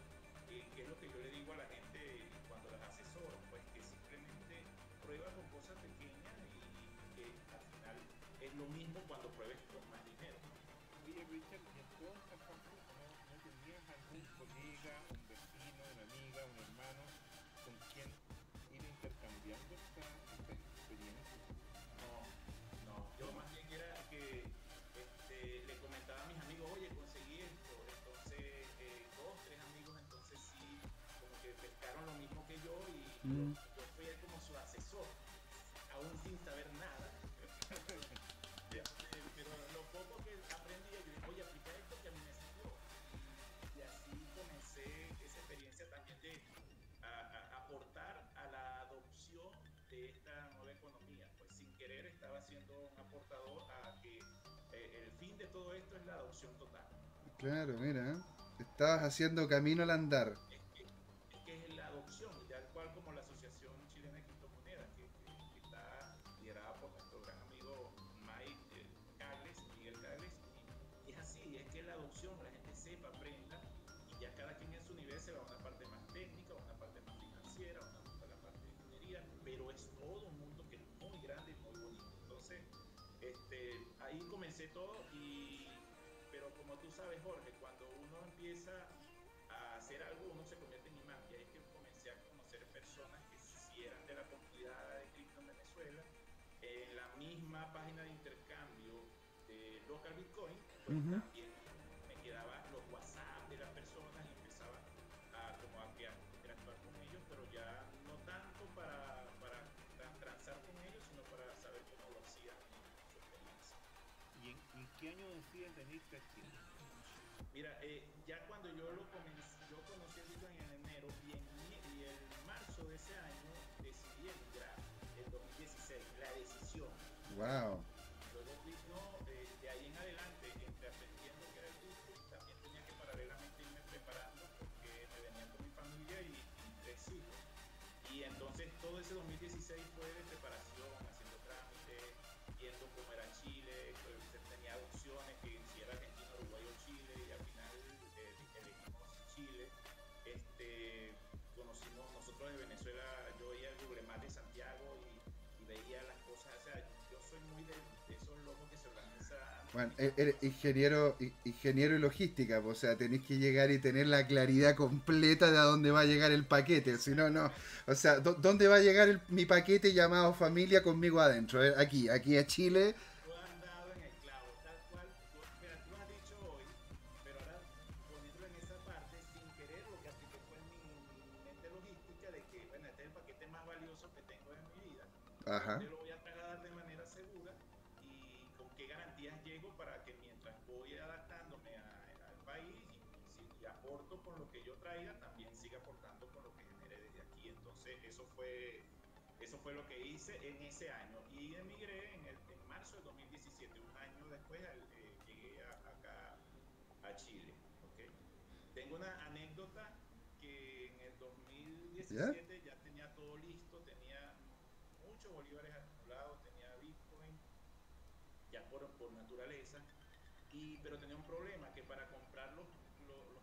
que es lo que yo le digo a la gente cuando las asesoro, pues que simplemente prueba con cosas pequeñas y que al final es lo mismo cuando pruebes con más dinero. Oye, Richard, ¿y en toda esta fase no tenías algún colega, un vecino, una amiga, un hermano con quien ir intercambiando esta experiencia? No, yo más bien era que le comentaba a mis amigos, oye, conseguí esto. Entonces, dos, tres amigos, entonces sí, como que pescaron lo mismo que yo y yo fui como su asesor, aún sin saber nada. Pero lo poco que aprendí, yo dije, oye, aplica esto que a mí me sirvió. Y así comencé esa experiencia también de aportar a la adopción de esta nueva economía. Pues sin querer estaba siendo un aportador a que el fin de todo esto es la adopción total. Claro, mira, estabas haciendo camino al andar. Es la adopción, tal cual como la Asociación Chilena de Criptomonedas, que está liderada por nuestro gran amigo Miguel Cagles, y es así, es que la adopción, la gente sepa, aprenda, y ya cada quien en su nivel se va a una parte más técnica, una parte más financiera, a la parte de ingeniería, pero es todo un mundo que es muy grande y muy bonito. Entonces, ahí comencé todo, pero como tú sabes, Jorge, cuando uno empieza a hacer algo, uno se convierte en imán. Y ahí es que comencé a conocer personas que sí eran de la comunidad de cripto en Venezuela. En la misma página de intercambio de Local Bitcoin, pues también me quedaba los WhatsApp de las personas y empezaba a interactuar con ellos, pero ya no tanto para transar con ellos, sino para saber cómo lo hacían en su experiencia. ¿Y en qué año decides venirte a Chile? Mira, ya cuando yo conocí el Bitcoin en enero y en marzo de ese año decidí emigrar, en 2016, la decisión. Wow. Luego vino, de ahí en adelante, entre aprendiendo que era el Bitcoin, también tenía que paralelamente irme preparando porque me venía con mi familia y tres hijos. Y entonces todo ese 2016 fue de preparación, haciendo trámites, viendo cómo era Chile, tenía opciones, que si era Argentina, Uruguay o Chile, y al final elegimos Chile. Conocimos nosotros de Venezuela, yo veía el Google Maps de Santiago y veía las cosas, o sea, yo soy muy de esos locos que se organizan Bueno, eres ingeniero y logística, pues, o sea, tenés que llegar y tener la claridad completa de a dónde va a llegar el paquete, si no, no. O sea, ¿dónde va a llegar mi paquete llamado familia conmigo adentro? Aquí a Chile. Tú has dado en el clavo, tal cual. Mira, tú lo has dicho hoy, pero ahora poniéndolo en esa parte, sin querer, lo que apliqué fue mi mente logística de que, bueno, este es el paquete más valioso que tengo en mi vida. Ajá. Yo lo voy a trasladar de manera segura y con qué garantías llego para que mientras voy adaptándome al país y aporto con lo que yo traiga, también siga aportando con lo que genere desde aquí. Entonces, eso fue lo que hice en ese año y emigré en marzo de 2017, un año después llegué acá a Chile. ¿Okay? Tengo una anécdota que en el ¿Ya? 2017 ya tenía todo listo, tenía muchos bolívares acumulados, tenía Bitcoin ya por naturaleza, pero tenía un problema que para comprar los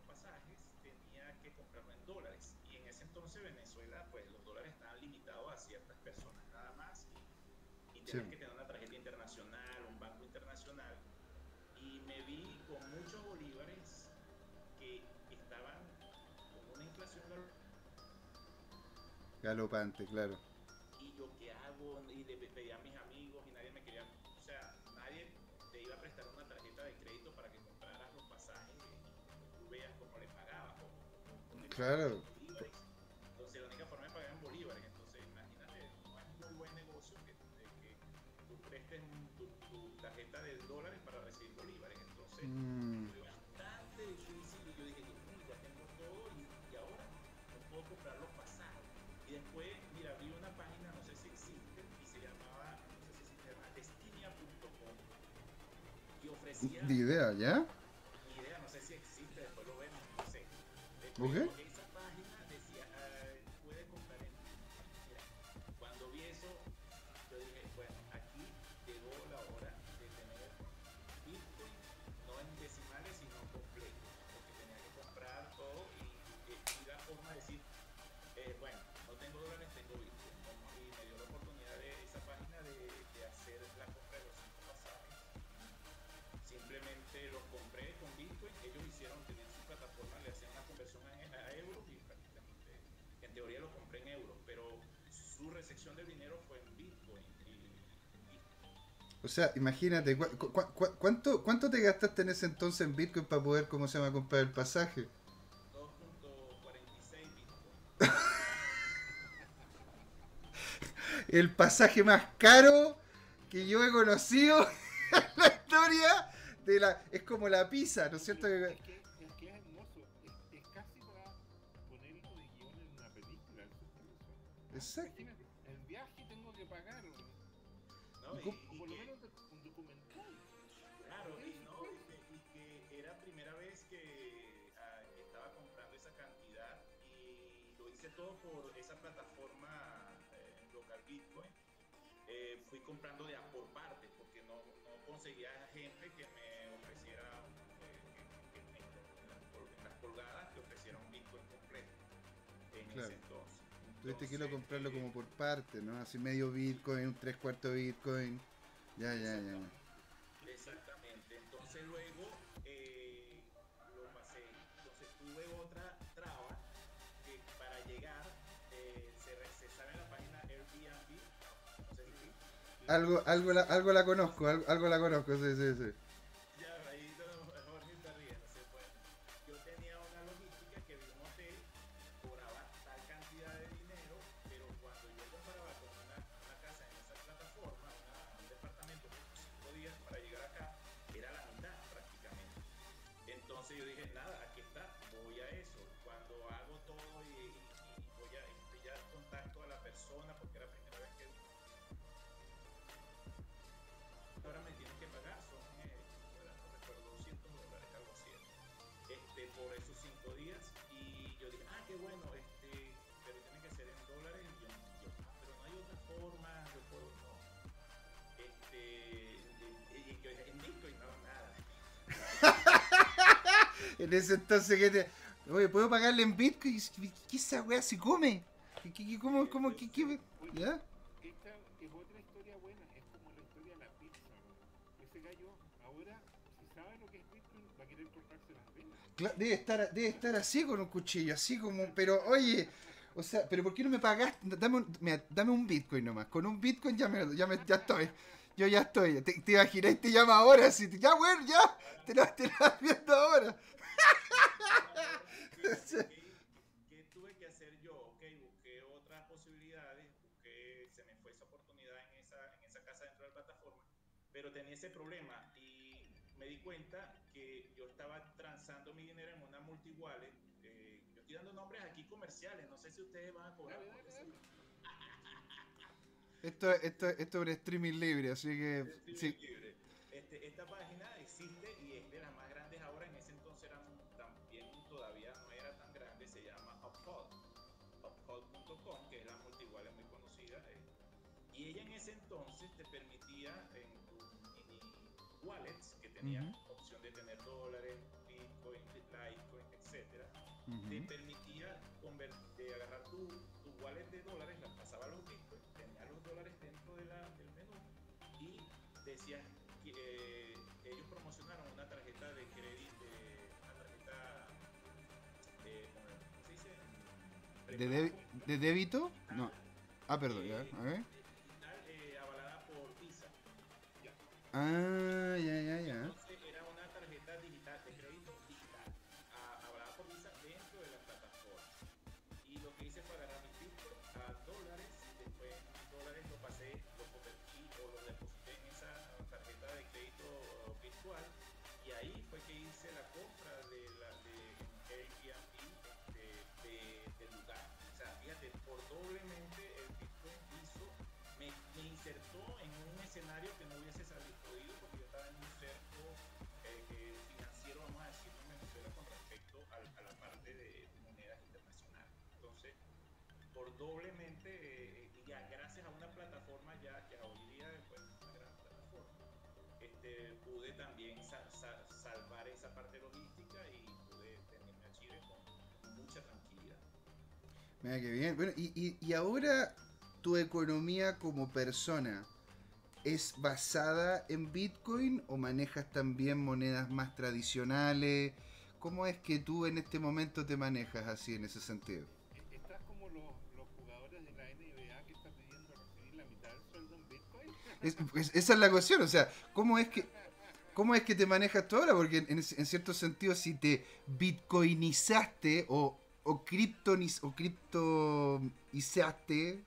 pasajes tenía que comprarlo en dólares y en ese entonces Venezuela pues los dólares estaban limitados a ciertas personas nada más y Sí. tenías que tener una tarjeta internacional, un banco internacional y me vi con muchos bolívares que estaban con una inflación Galopante, claro. y yo qué hago y le pedí a mis amigos y nadie me quería, o sea, nadie te iba a prestar una tarjeta de crédito para que compraras los pasajes y tú veas cómo le pagabas o le pagabas Claro. en bolívares. Entonces la única forma de pagar en bolívares, entonces imagínate, no es muy buen negocio que tú prestes tu tarjeta de dólares para recibir bolívares, entonces fue bastante difícil y yo dije, Dios mío, ya tengo todo y ahora no puedo comprar los pasajes. Y después, mira, vi una página, no sé si existe, y se llamaba, no sé si se llama Destinia.com y ofrecía, Ni idea, ¿ya? ni idea, no sé si existe, después lo vemos, no sé. Ok. Pero esa página decía, puede comprar en mira, cuando vi eso, yo dije, bueno, aquí llegó la hora de tener Bitcoin, no en decimales, sino completo, porque tenía que comprar todo y la forma de decir, bueno, no tengo dólares, tengo Bitcoin. Y me dio la oportunidad de esa página de hacer la compra de los 5 pasajes. Simplemente los compré con Bitcoin. Ellos tenían su plataforma, le hacían una conversión a euros y prácticamente, en teoría lo compré en euros, pero su recepción del dinero fue en Bitcoin. O sea, imagínate, ¿cuánto te gastaste en ese entonces en Bitcoin para poder, ¿cómo se llama?, comprar el pasaje? 2.46 Bitcoin. El pasaje más caro que yo he conocido en la historia de la... Es como la pizza, ¿no es cierto? Es que es hermoso. Es casi para ponerlo de guión en una película. Exacto. Imagínate, el viaje tengo que pagar. ¿No? O por lo menos un documental. Claro, y que era primera vez que estaba comprando esa cantidad y lo hice todo por esa plataforma local Bitcoin. Fui comprando de a por partes porque no conseguía gente que me ofreciera en las colgadas que ofreciera un Bitcoin completo en Claro. ese entonces. Tuviste que ir a comprarlo como por parte, ¿no? Así medio Bitcoin, un tres cuartos Bitcoin. Ya. Exactamente. Entonces luego lo pasé. Entonces tuve otra traba que para llegar se sale en la página Airbnb. No sé si Algo la conozco, algo la conozco, sí. ya ahí mejor ni te ríes. No sé, bueno, yo tenía una logística que vi un hotel, cobraba tal cantidad de dinero, pero cuando yo comparaba con una casa en esa plataforma, un departamento por 5 días para llegar acá, era la mitad prácticamente. Entonces yo dije, nada, aquí está, voy a eso. Cuando hago todo y voy a ya contacto a la persona, porque era la primera vez que ahora me tienen que pagar, son, no recuerdo, $200, algo así. Por esos 5 días. Y yo dije, qué bueno, pero tiene que ser en dólares. Y yo, pero no hay otra forma, yo puedo, no. Y yo dije, en Bitcoin, no, nada. En ese entonces Oye, ¿puedo pagarle en Bitcoin? ¿Qué esa weá se come? ¿Cómo, qué? Oye, ¿Ya? esta es otra historia buena, es como la historia de la pizza. ese gallo ahora, si sabe lo que es Bitcoin, va a querer cortarse las venas. Debe estar así con un cuchillo, así como, pero oye, o sea, pero ¿por qué no me pagaste? Dame un Bitcoin nomás. Con un Bitcoin ya estoy. Yo ya estoy. Te imaginas, te llama ahora, si ya, bueno, ya, te lo vas viendo ahora. Fíjate, ¿qué tuve que hacer yo? Ok, busqué otras posibilidades, se me fue esa oportunidad en esa casa dentro de la plataforma, pero tenía ese problema y me di cuenta que yo estaba transando mi dinero en una multi-wallet. Yo estoy dando nombres aquí comerciales, no sé si ustedes van a cobrar por eso. Esto es un streaming libre, así que sí. Libre. Esta página existe y es de las más grandes ahora. En ese entonces también todavía no era tan grande. Se llama uphold.com, que es la multigual, es muy conocida. Y ella en ese entonces te permitía en tus mini wallets, que tenían opción de tener dólares, Bitcoin, Litecoin, etcétera, te permitía agarrar tu wallet de dólares, las pasaba a los Bitcoin, tenía los dólares dentro del menú y decías que ellos promocionaron una tarjeta de crédito, una tarjeta ¿cómo se dice? ¿De débito? No. Ah, perdón, ya, a ver. Avalada por Visa. Ya. Ah, ya. Entonces era una tarjeta digital, de crédito digital, avalada por Visa dentro de la plataforma. Y lo que hice fue agarrar mi Bitcoin a dólares, después dólares lo pasé, lo convertí o lo deposité en esa tarjeta de crédito virtual, y ahí fue que hice la compra de Airbnb del lugar. O sea, fíjate, por doblemente el Bitcoin me insertó en un escenario que no hubiese podido, porque yo estaba en un cerco financiero, vamos a decirlo, en Venezuela con respecto a la parte de monedas internacionales. Entonces, por doblemente, y ya gracias a una plataforma ya hoy día pues, una gran plataforma, pude también salvar esa parte logística y pude tenerme a Chile con mucha tranquilidad. Mira qué bien. Bueno, y ahora tu economía como persona, ¿es basada en Bitcoin o manejas también monedas más tradicionales? ¿Cómo es que tú en este momento te manejas así en ese sentido? ¿Estás como los jugadores de la NBA que están pidiendo recibir la mitad del sueldo en Bitcoin? Esa es la cuestión, o sea, ¿cómo es que te manejas tú ahora? Porque en cierto sentido, si te bitcoinizaste o criptoizaste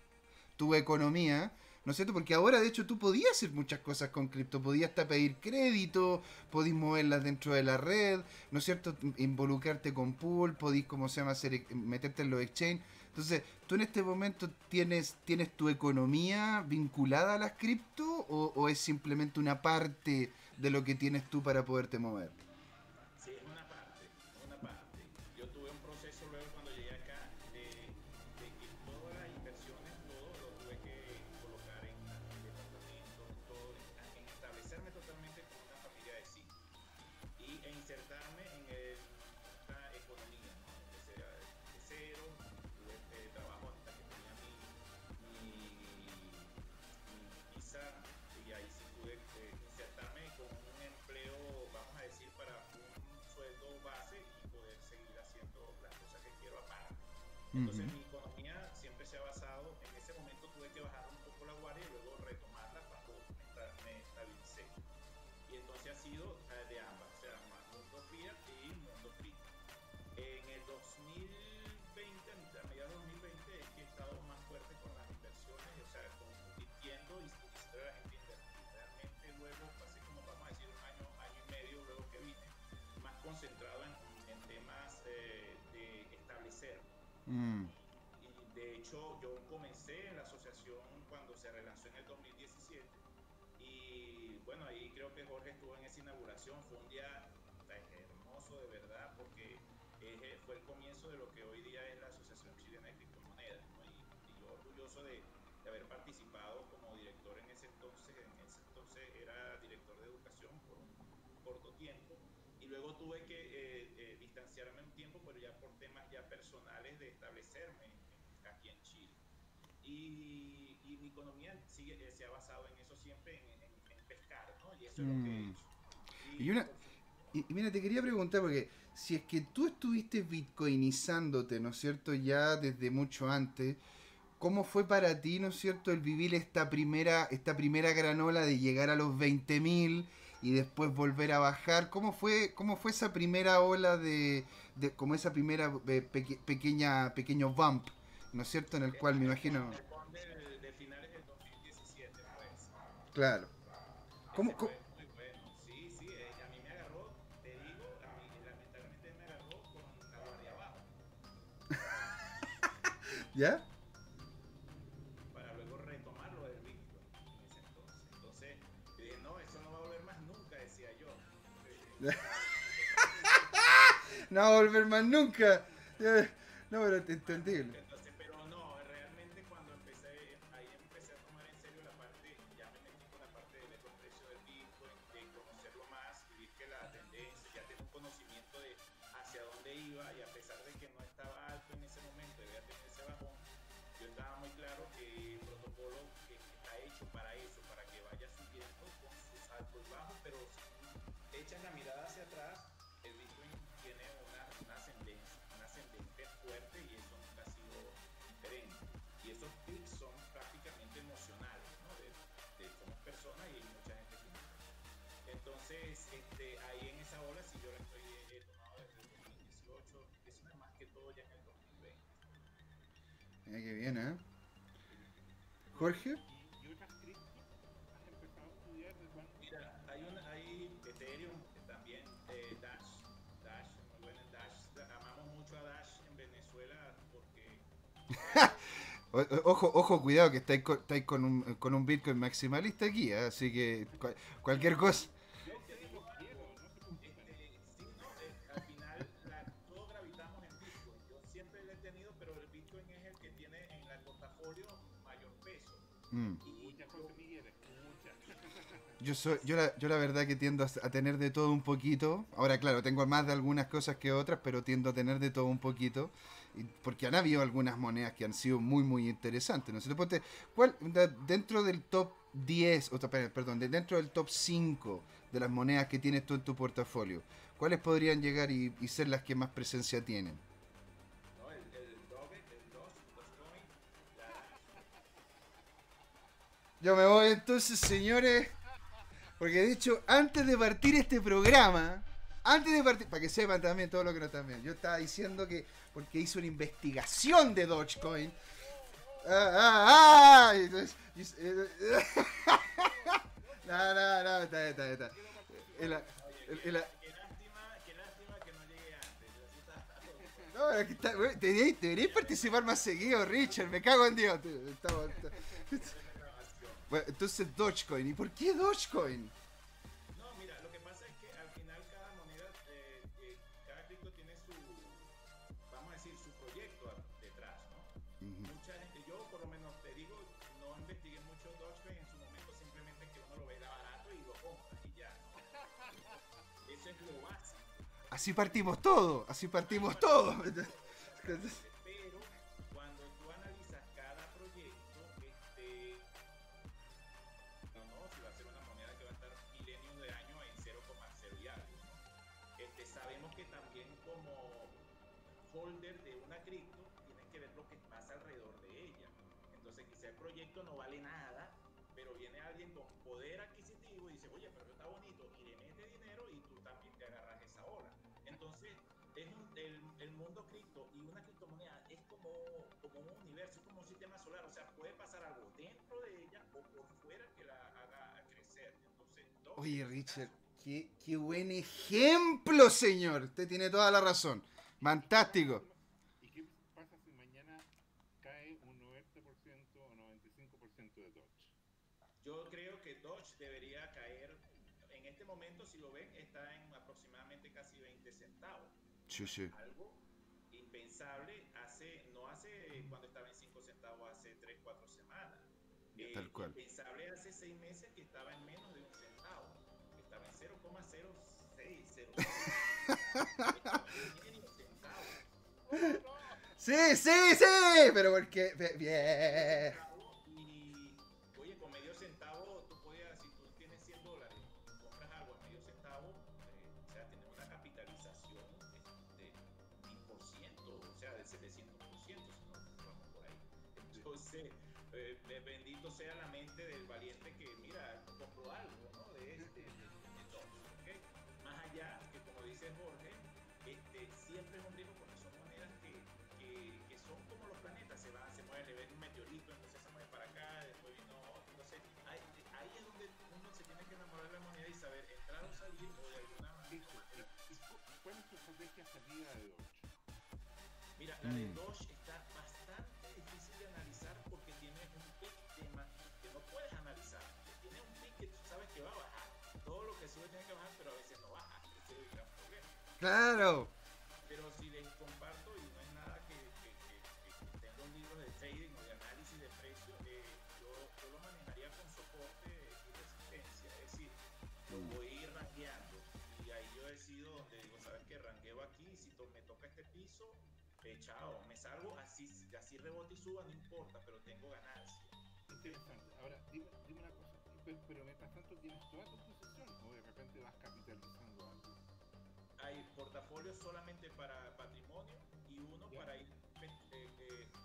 tu economía, ¿no es cierto? Porque ahora, de hecho, tú podías hacer muchas cosas con cripto. Podías hasta pedir crédito, podías moverlas dentro de la red, ¿no es cierto? Involucrarte con pool, podías, como se llama, meterte en los exchange. Entonces, ¿tú en este momento tienes tu economía vinculada a las cripto o es simplemente una parte de lo que tienes tú para poderte mover? Sí, es una parte, es una parte. Yo tuve un proceso luego cuando llegué acá de que todas las inversiones, todo lo tuve que colocar en departamentos, todo, en establecerme totalmente con una familia de 5 e insertarme en esta economía, ¿no? Empecé de cero, tuve trabajo hasta que tenía mi visa, y ahí sí pude insertarme con un empleo, vamos a decir, para un sueldo base y poder seguir haciendo las cosas que quiero aparte. Entonces mi economía siempre se ha basado, en ese momento tuve que bajar un poco la guardia y luego retomarla cuando me estabilicé. Y entonces ha sido de ambas, o sea, mundo fiat y mundo cripto. En el 2020, a mediados de 2020, es que he estado más fuerte con las inversiones, o sea, invirtiendo y solicitar a la gente invertir. Realmente luego pasé como, vamos a decir, un año y medio luego que vine, más concentrado en temas de establecer. Y de hecho yo comencé en la asociación cuando se relanzó en el 2017 y bueno, ahí creo que Jorge estuvo en esa inauguración. Fue un día hermoso de verdad porque fue el comienzo de lo que hoy día es la Asociación Chilena de Criptomonedas, ¿no? Y yo orgulloso de haber participado como director en ese entonces. En ese entonces era director de educación por un corto tiempo y luego tuve que distanciarme un tiempo, pero ya por temas ya personales de establecerme aquí en Chile. Y mi economía se ha basado en eso siempre, en pescar, ¿no? Y eso mucho de lo que he hecho. Y una, y mira, te quería preguntar, porque si es que tú estuviste bitcoinizándote, ¿no es cierto?, ya desde mucho antes, ¿cómo fue para ti, ¿no es cierto?, el vivir esta primera gran ola de llegar a los 20.000 y después volver a bajar? ¿Cómo fue esa primera ola como esa primera pequeño bump, ¿no es cierto?, en el cual me imagino... El boom de finales del 2017 fue ese. Claro. Ese ¿Cómo? fue muy bueno. Sí, sí, a mí me agarró, te digo, a mí lamentablemente me agarró con la guardia abajo, ¿Ya? para luego retomarlo del Bitcoin en ese entonces. Entonces, yo dije, no, eso no va a volver más nunca, decía yo. No va a volver más nunca. No, pero entendible. Entonces, pero no, realmente cuando ahí empecé a tomar en serio la parte, ya me metí con la parte de ver los precios del Bitcoin, de conocerlo más y vi que la tendencia, ya tengo un conocimiento de hacia dónde iba, y a pesar de que no estaba alto en ese momento, debía tener ese bajón, yo estaba muy claro que el protocolo que está hecho para eso, para que vaya subiendo con sus altos y bajos, pero si echas la mirada hacia atrás, el Bitcoin tiene una ascendente fuerte, y eso nunca ha sido diferente. Y esos pics son prácticamente emocionales, ¿no? Somos personas y hay mucha gente que no. Entonces, ahí en esa ola, si yo la estoy tomado desde el 2018, eso no es más que todo ya en el 2020. Mira qué bien, ¿eh? Jorge. ¿Y otras criptos has empezado a estudiar de cuándo? Mira, hay Ethereum, también Dash. Dash, muy buena Dash. Amamos mucho a Dash en Venezuela porque Ojo, cuidado que estáis con un Bitcoin maximalista aquí, ¿eh? Así que cualquier cosa. yo te digo algo, No se preocupen. sí, no, al final todos gravitamos en Bitcoin. Yo siempre lo he tenido, pero el Bitcoin es el que tiene en el portafolio mayor peso. Mm. Escucha, José Miguel, escucha. Yo la verdad que tiendo a tener de todo un poquito. Ahora, claro, tengo más de algunas cosas que otras, pero tiendo a tener de todo un poquito. Porque han habido algunas monedas que han sido muy, muy interesantes. ¿No sé? Dentro del top 10, perdón, dentro del top 5 de las monedas que tienes tú en tu portafolio, ¿cuáles podrían llegar y ser las que más presencia tienen? ¿No? Dogecoin, la Dash. Yo me voy entonces, señores. Porque de hecho, antes de partir este programa, para que sepan también todo lo que no están viendo, yo estaba diciendo que, porque hice una investigación de Dogecoin. Entonces, no, está. Qué lástima que no llegué antes. Yo sí estaba- No, es que deberíais participar más seguido, Richard, me cago en Dios. Bueno, entonces Dogecoin, ¿y por qué Dogecoin? No, mira, lo que pasa es que al final cada moneda, cada cripto tiene su, vamos a decir, su proyecto detrás, ¿no? Mucha gente, yo por lo menos te digo, no investigué mucho Dogecoin en su momento, simplemente que uno lo ve barato y lo compra y ya, ¿no? Eso es lo básico. Así partimos todo. Pero cuando tú analizas cada proyecto, si va a ser una moneda que va a estar milenios de años en 0,0 y algo, ¿no? Sabemos que también como holder de una cripto tienes que ver lo que pasa alrededor de ella. Entonces quizá el proyecto no vale nada, pero viene alguien con poder adquisitivo y dice, oye, pero está bonito, y le mete dinero y tú también te agarras esa ola. Entonces el mundo cripto y una criptomoneda es como un universo, es como un sistema solar, o sea, puede pasar algo dentro de ella o por fuera que la haga crecer. Entonces, Oye, Richard, qué buen ejemplo, señor. Usted tiene toda la razón. Fantástico. ¿Y qué pasa si mañana cae un 90% o 95% de Dodge? yo creo que Doge debería caer, en este momento, si lo ven, está en aproximadamente casi 20 centavos. Sí. Algo impensable no hace cuando estaba en 5 centavos, hace 3, 4 semanas. Tal cual. Impensable hace 6 meses que estaba en menos de un centavo, que estaba en 0,06, estaba en medio centavo. Sí, pero porque... Bien. Y oye, con medio centavo tú podías, si tú tienes $100, sea del 700%, sino vamos por ahí. Entonces, bendito sea la mente del valiente que, mira, compró algo, ¿no? De todo, ¿ok? Más allá, que como dice Jorge, siempre es un riesgo porque son monedas que son como los planetas, se mueven, le ven un meteorito, entonces se mueve para acá, después vino otro, entonces ahí es donde uno se tiene que enamorar de la moneda y saber entrar o salir o de alguna manera. ¿Cuál es tu estrategia salida de Doge? Mira, la de Doge está bastante difícil de analizar porque tiene un pick que no puedes analizar. Tiene un pick que tú sabes que va a bajar. Todo lo que sube tiene que bajar, pero a veces no baja. Ese es el gran problema. Claro. Pero si les comparto, y no es nada que tenga un libro de trading o de análisis de precio, yo lo manejaría con soporte y resistencia. Es decir, lo voy a ir rankeando. Y ahí yo decido donde digo, ¿sabes qué? Ranqueo aquí, si me toca este piso, chao, me salgo, así rebote y suba, no importa, pero tengo ganancia. Interesante. Ahora, dime una cosa, pero mientras tanto tienes toda tu posición o de repente vas capitalizando algo. Hay portafolios solamente para patrimonio y uno para ir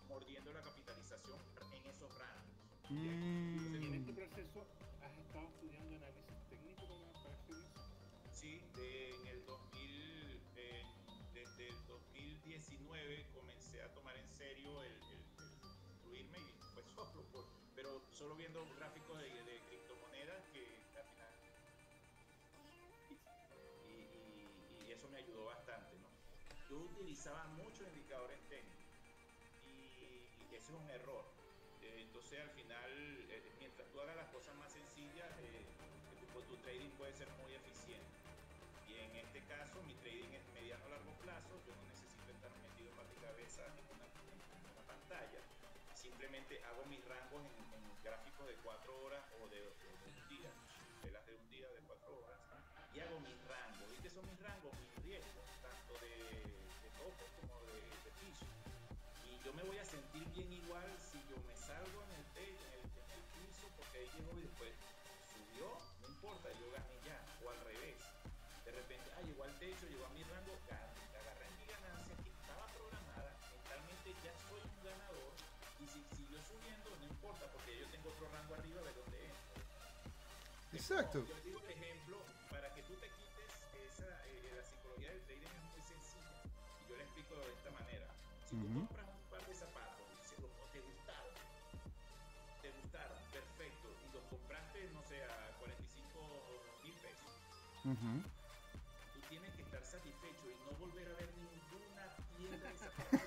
mordiendo la capitalización en esos rangos. Y en este proceso, ¿has estado estudiando análisis técnico para hacer eso? Sí, desde el 2019 comencé a tomar en serio el incluirme y fue pero solo viendo gráficos de criptomonedas que al final y eso me ayudó bastante, ¿no? Yo utilizaba muchos indicadores técnicos y ese es un error. Entonces al final, mientras tú hagas las cosas más sencillas, tu trading puede ser muy eficiente. Y en este caso, mi trading es mediano a largo plazo, yo no necesito estar metido para mi cabeza en una pantalla. Simplemente hago mis rangos en gráficos de 4 horas o de un día, velas de un día de 4 horas, y hago mis rangos. ¿Y qué son mis rangos? Mis riesgos, tanto de tope como de piso. Y yo me voy a sentir bien igual si yo me salgo en el piso porque ahí llegó y después subió, no importa, yo gané ya, o al revés. De repente, llegó al techo, llegó a mi rango, agarré mi ganancia que estaba programada, mentalmente ya soy un ganador, y si siguió subiendo, no importa, porque yo tengo otro rango arriba de donde es. Exacto. Yo digo el ejemplo, para que tú te quites la psicología del trading es muy sencilla, y yo le explico de esta manera. Si tú compras un par de zapatos, te gustaron, perfecto, y los compraste, no sé, a 45,000 pesos. Tú tienes que estar satisfecho y no volver a ver ninguna tienda de zapatos.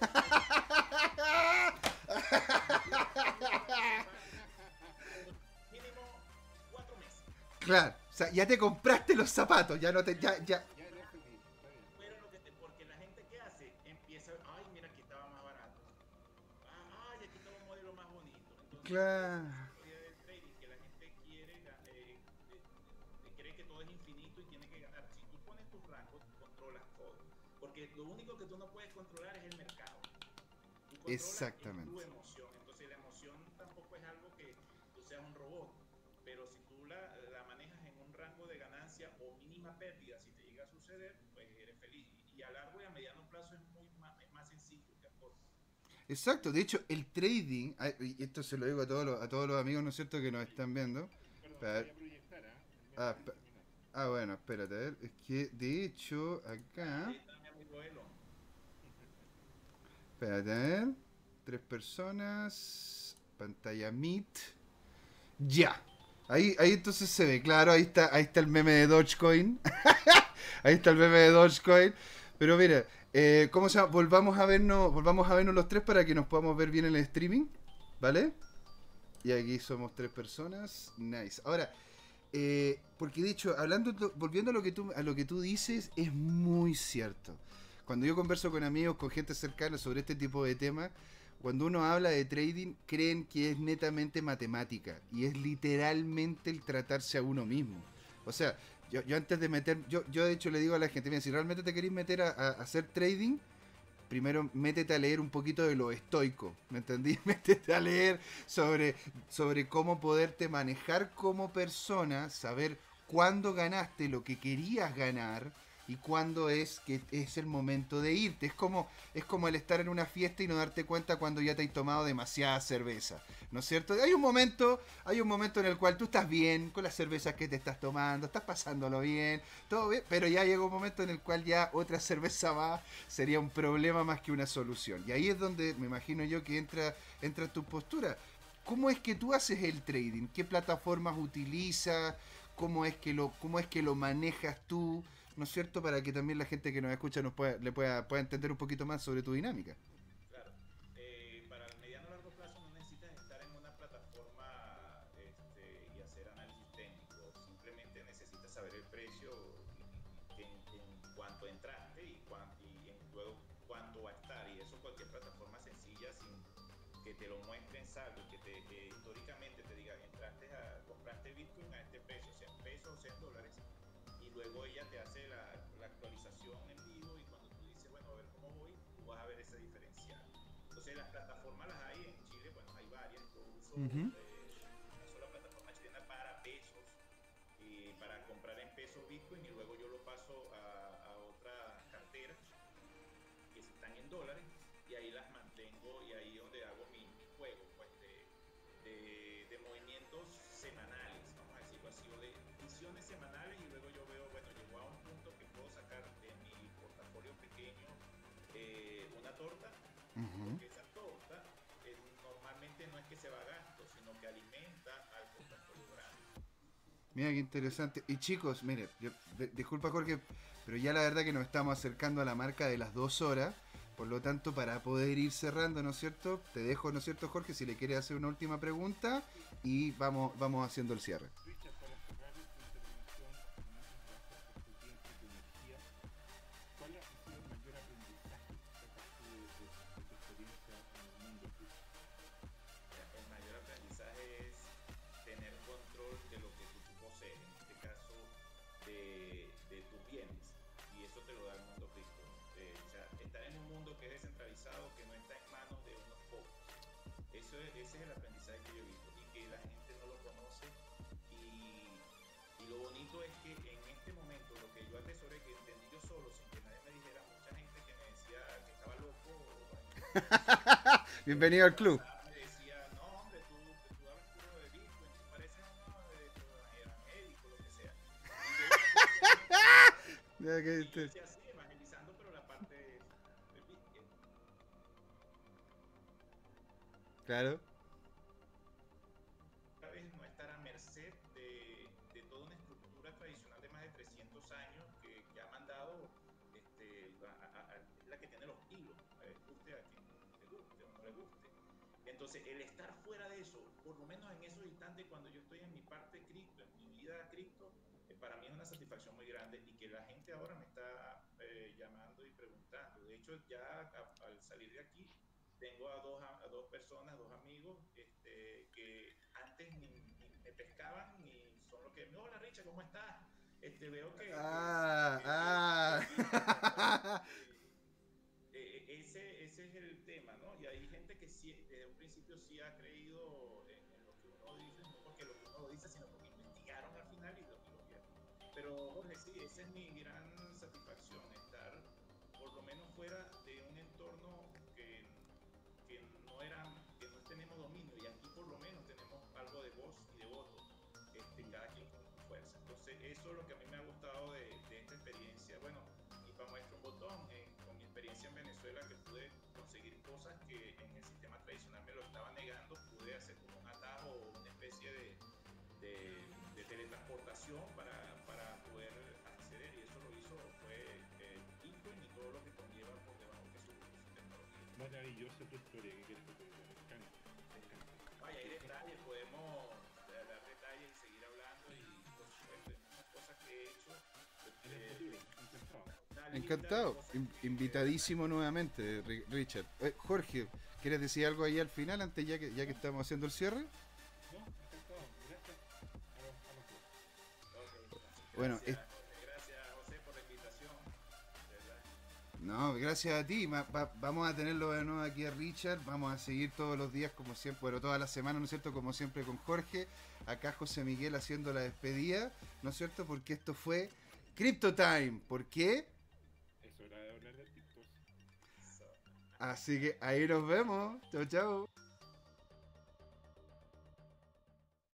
Mínimo 4 meses. Claro, o sea, ya te compraste los zapatos, ya no te... Ya. Porque la gente que hace empieza, mira, aquí estaba más barato. Aquí está un modelo más bonito. Entonces, claro. del trading, que la gente cree que todo es infinito y tiene que ganar. Si tú pones tus rangos, tú controlas todo. Porque lo único que tú no puedes controlar es el mercado. Tú controlas tu emoción. Entonces la emoción tampoco es algo que tú seas un robot. Pero si tú la manejas en un rango de ganancia o mínima pérdida, si te llega a suceder, pues eres feliz. Y a largo y a mediano plazo es más sencillo que a corto. Exacto, de hecho el trading, y esto se lo digo a todos los amigos, ¿no es cierto?, que nos están viendo. Bueno, espérate, a ver, es que de hecho acá... Espérate, a ver, 3 personas, pantalla Meet, ya. Ahí entonces se ve, claro, ahí está el meme de Dogecoin. Ahí está el meme de Dogecoin. Pero mira, ¿cómo se llama? Volvamos a vernos los tres para que nos podamos ver bien en el streaming, ¿vale? Y aquí somos 3 personas. Nice. Ahora, porque de hecho, volviendo a lo que tú dices, es muy cierto. Cuando yo converso con amigos, con gente cercana sobre este tipo de temas, cuando uno habla de trading, creen que es netamente matemática. Y es literalmente el tratarse a uno mismo. O sea, yo antes de yo de hecho le digo a la gente, mira, si realmente te querés meter a hacer trading, primero métete a leer un poquito de lo estoico, ¿me entendí? Métete a leer sobre cómo poderte manejar como persona, saber cuándo ganaste lo que querías ganar, y cuándo es que es el momento de irte. Es como el estar en una fiesta y no darte cuenta cuando ya te has tomado demasiada cerveza, ¿no es cierto? Hay un momento en el cual tú estás bien con las cervezas que te estás tomando, estás pasándolo bien, todo bien, pero ya llega un momento en el cual ya otra cerveza más sería un problema más que una solución. Y ahí es donde me imagino yo que entra tu postura. ¿Cómo es que tú haces el trading? ¿Qué plataformas utilizas? ¿Cómo es que lo manejas tú? ¿No es cierto? Para que también la gente que nos escucha pueda entender un poquito más sobre tu dinámica. Claro. Para el mediano largo plazo no necesitas estar en una plataforma y hacer análisis técnico. Simplemente necesitas saber el precio en cuanto entraste luego cuánto va a estar. Y eso cualquier plataforma sencilla sin que te lo muestren saldo, que históricamente te diga, compraste Bitcoin a este precio, sea en pesos o sea en dólares, y luego ella te hace la actualización en vivo, y cuando tú dices, bueno, a ver cómo voy, tú vas a ver ese diferencial. Entonces las plataformas las hay en Chile, bueno, hay varias. Yo uso una sola plataforma chilena para pesos, para comprar en pesos Bitcoin, y luego yo lo paso a otras carteras que están en dólares, y ahí las mantengo, y ahí es donde hago mi juego pues, de movimientos semanales, vamos a decirlo así, o de visiones semanales, y luego yo veo, bueno, llegó a un punto que puedo sacar de mi portafolio pequeño una torta, porque esa torta normalmente no es que se va a gasto, sino que alimenta al portafolio grande. Mira qué interesante. Y chicos, mire, disculpa Jorge, pero ya la verdad que nos estamos acercando a la marca de las 2 horas. Por lo tanto, para poder ir cerrando, ¿no es cierto? Te dejo, ¿no es cierto, Jorge? Si le quieres hacer una última pregunta y vamos haciendo el cierre. Richard, para cerrar esta intervención, muchas gracias por tu tiempo y tu energía. ¿Cuál ha sido el mayor aprendizaje que sacaste de tu experiencia en el mundo cripto? El mayor aprendizaje es tener control de lo que tú posees, en este caso de tus bienes, y eso te lo da el mundo cripto. O sea, estar en un mundo que es descentralizado, que no está en manos de unos pocos. Ese es el aprendizaje que yo he visto, y que la gente no lo conoce, y lo bonito es que en este momento lo que yo atesoré, que entendí yo solo, sin que nadie me dijera, mucha gente que me decía que estaba loco Bienvenido al club. me decía, no hombre, tú hablas puro de Bitcoin, tú pareces uno evangélico, lo que sea. Y yo decía así, evangelizando, pero la parte de Bitcoin. Claro. Otra vez no estar a merced de toda una estructura tradicional de más de 300 años que ha mandado la que tiene los hilos, guste a quien le guste o no le guste. Entonces, el estar fuera de eso, por lo menos en esos instantes cuando yo estoy en mi parte cripto, en mi vida cripto, para mí es una satisfacción muy grande, y que la gente ahora me está llamando y preguntando. De hecho, ya al salir de aquí, tengo a dos personas, dos amigos, que antes ni me pescaban, y son los que, hola Richard, ¿cómo estás? Veo que ese es el tema, ¿no? Y hay gente que sí, desde un principio sí ha creído en lo que uno dice, no porque lo que uno dice, sino porque investigaron al final y lo vieron. Pero Jorge, sí, esa es mi gran satisfacción, estar por lo menos fuera de un entorno que no tenemos dominio, y aquí por lo menos tenemos algo de voz y de voto, cada quien con su fuerza. Entonces eso es lo que a mí me ha gustado de esta experiencia. Bueno, y para muestra un botón, con mi experiencia en Venezuela, que pude conseguir cosas que en el sistema tradicional me lo estaban negando, pude hacer como un atajo o una especie de teletransportación para poder acceder, y eso lo hizo fue Bitcoin y todo lo que conlleva por debajo de su tecnología. Maravillosa tu historia, ¿qué quieres que te diga? Me encanta. Vaya, hay detalles, podemos dar detalles y seguir hablando, y por supuesto hay muchas cosas que he hecho. En el futuro, encantado. Encantado. Invitadísimo nuevamente, Richard. Jorge, ¿quieres decir algo ahí al final, antes ya que estamos haciendo el cierre? No, encantado. Gracias a los dos. Okay, Bueno, gracias José por la invitación. No, gracias a ti. Vamos a tenerlo de nuevo aquí a Richard. Vamos a seguir todos los días como siempre, bueno, todas las semanas, ¿no es cierto? Como siempre con Jorge. Acá José Miguel haciendo la despedida, ¿no es cierto? Porque esto fue Crypto Time. ¿Por qué? Es hora de hablar de TikTok. Así que ahí nos vemos. Chau, chau.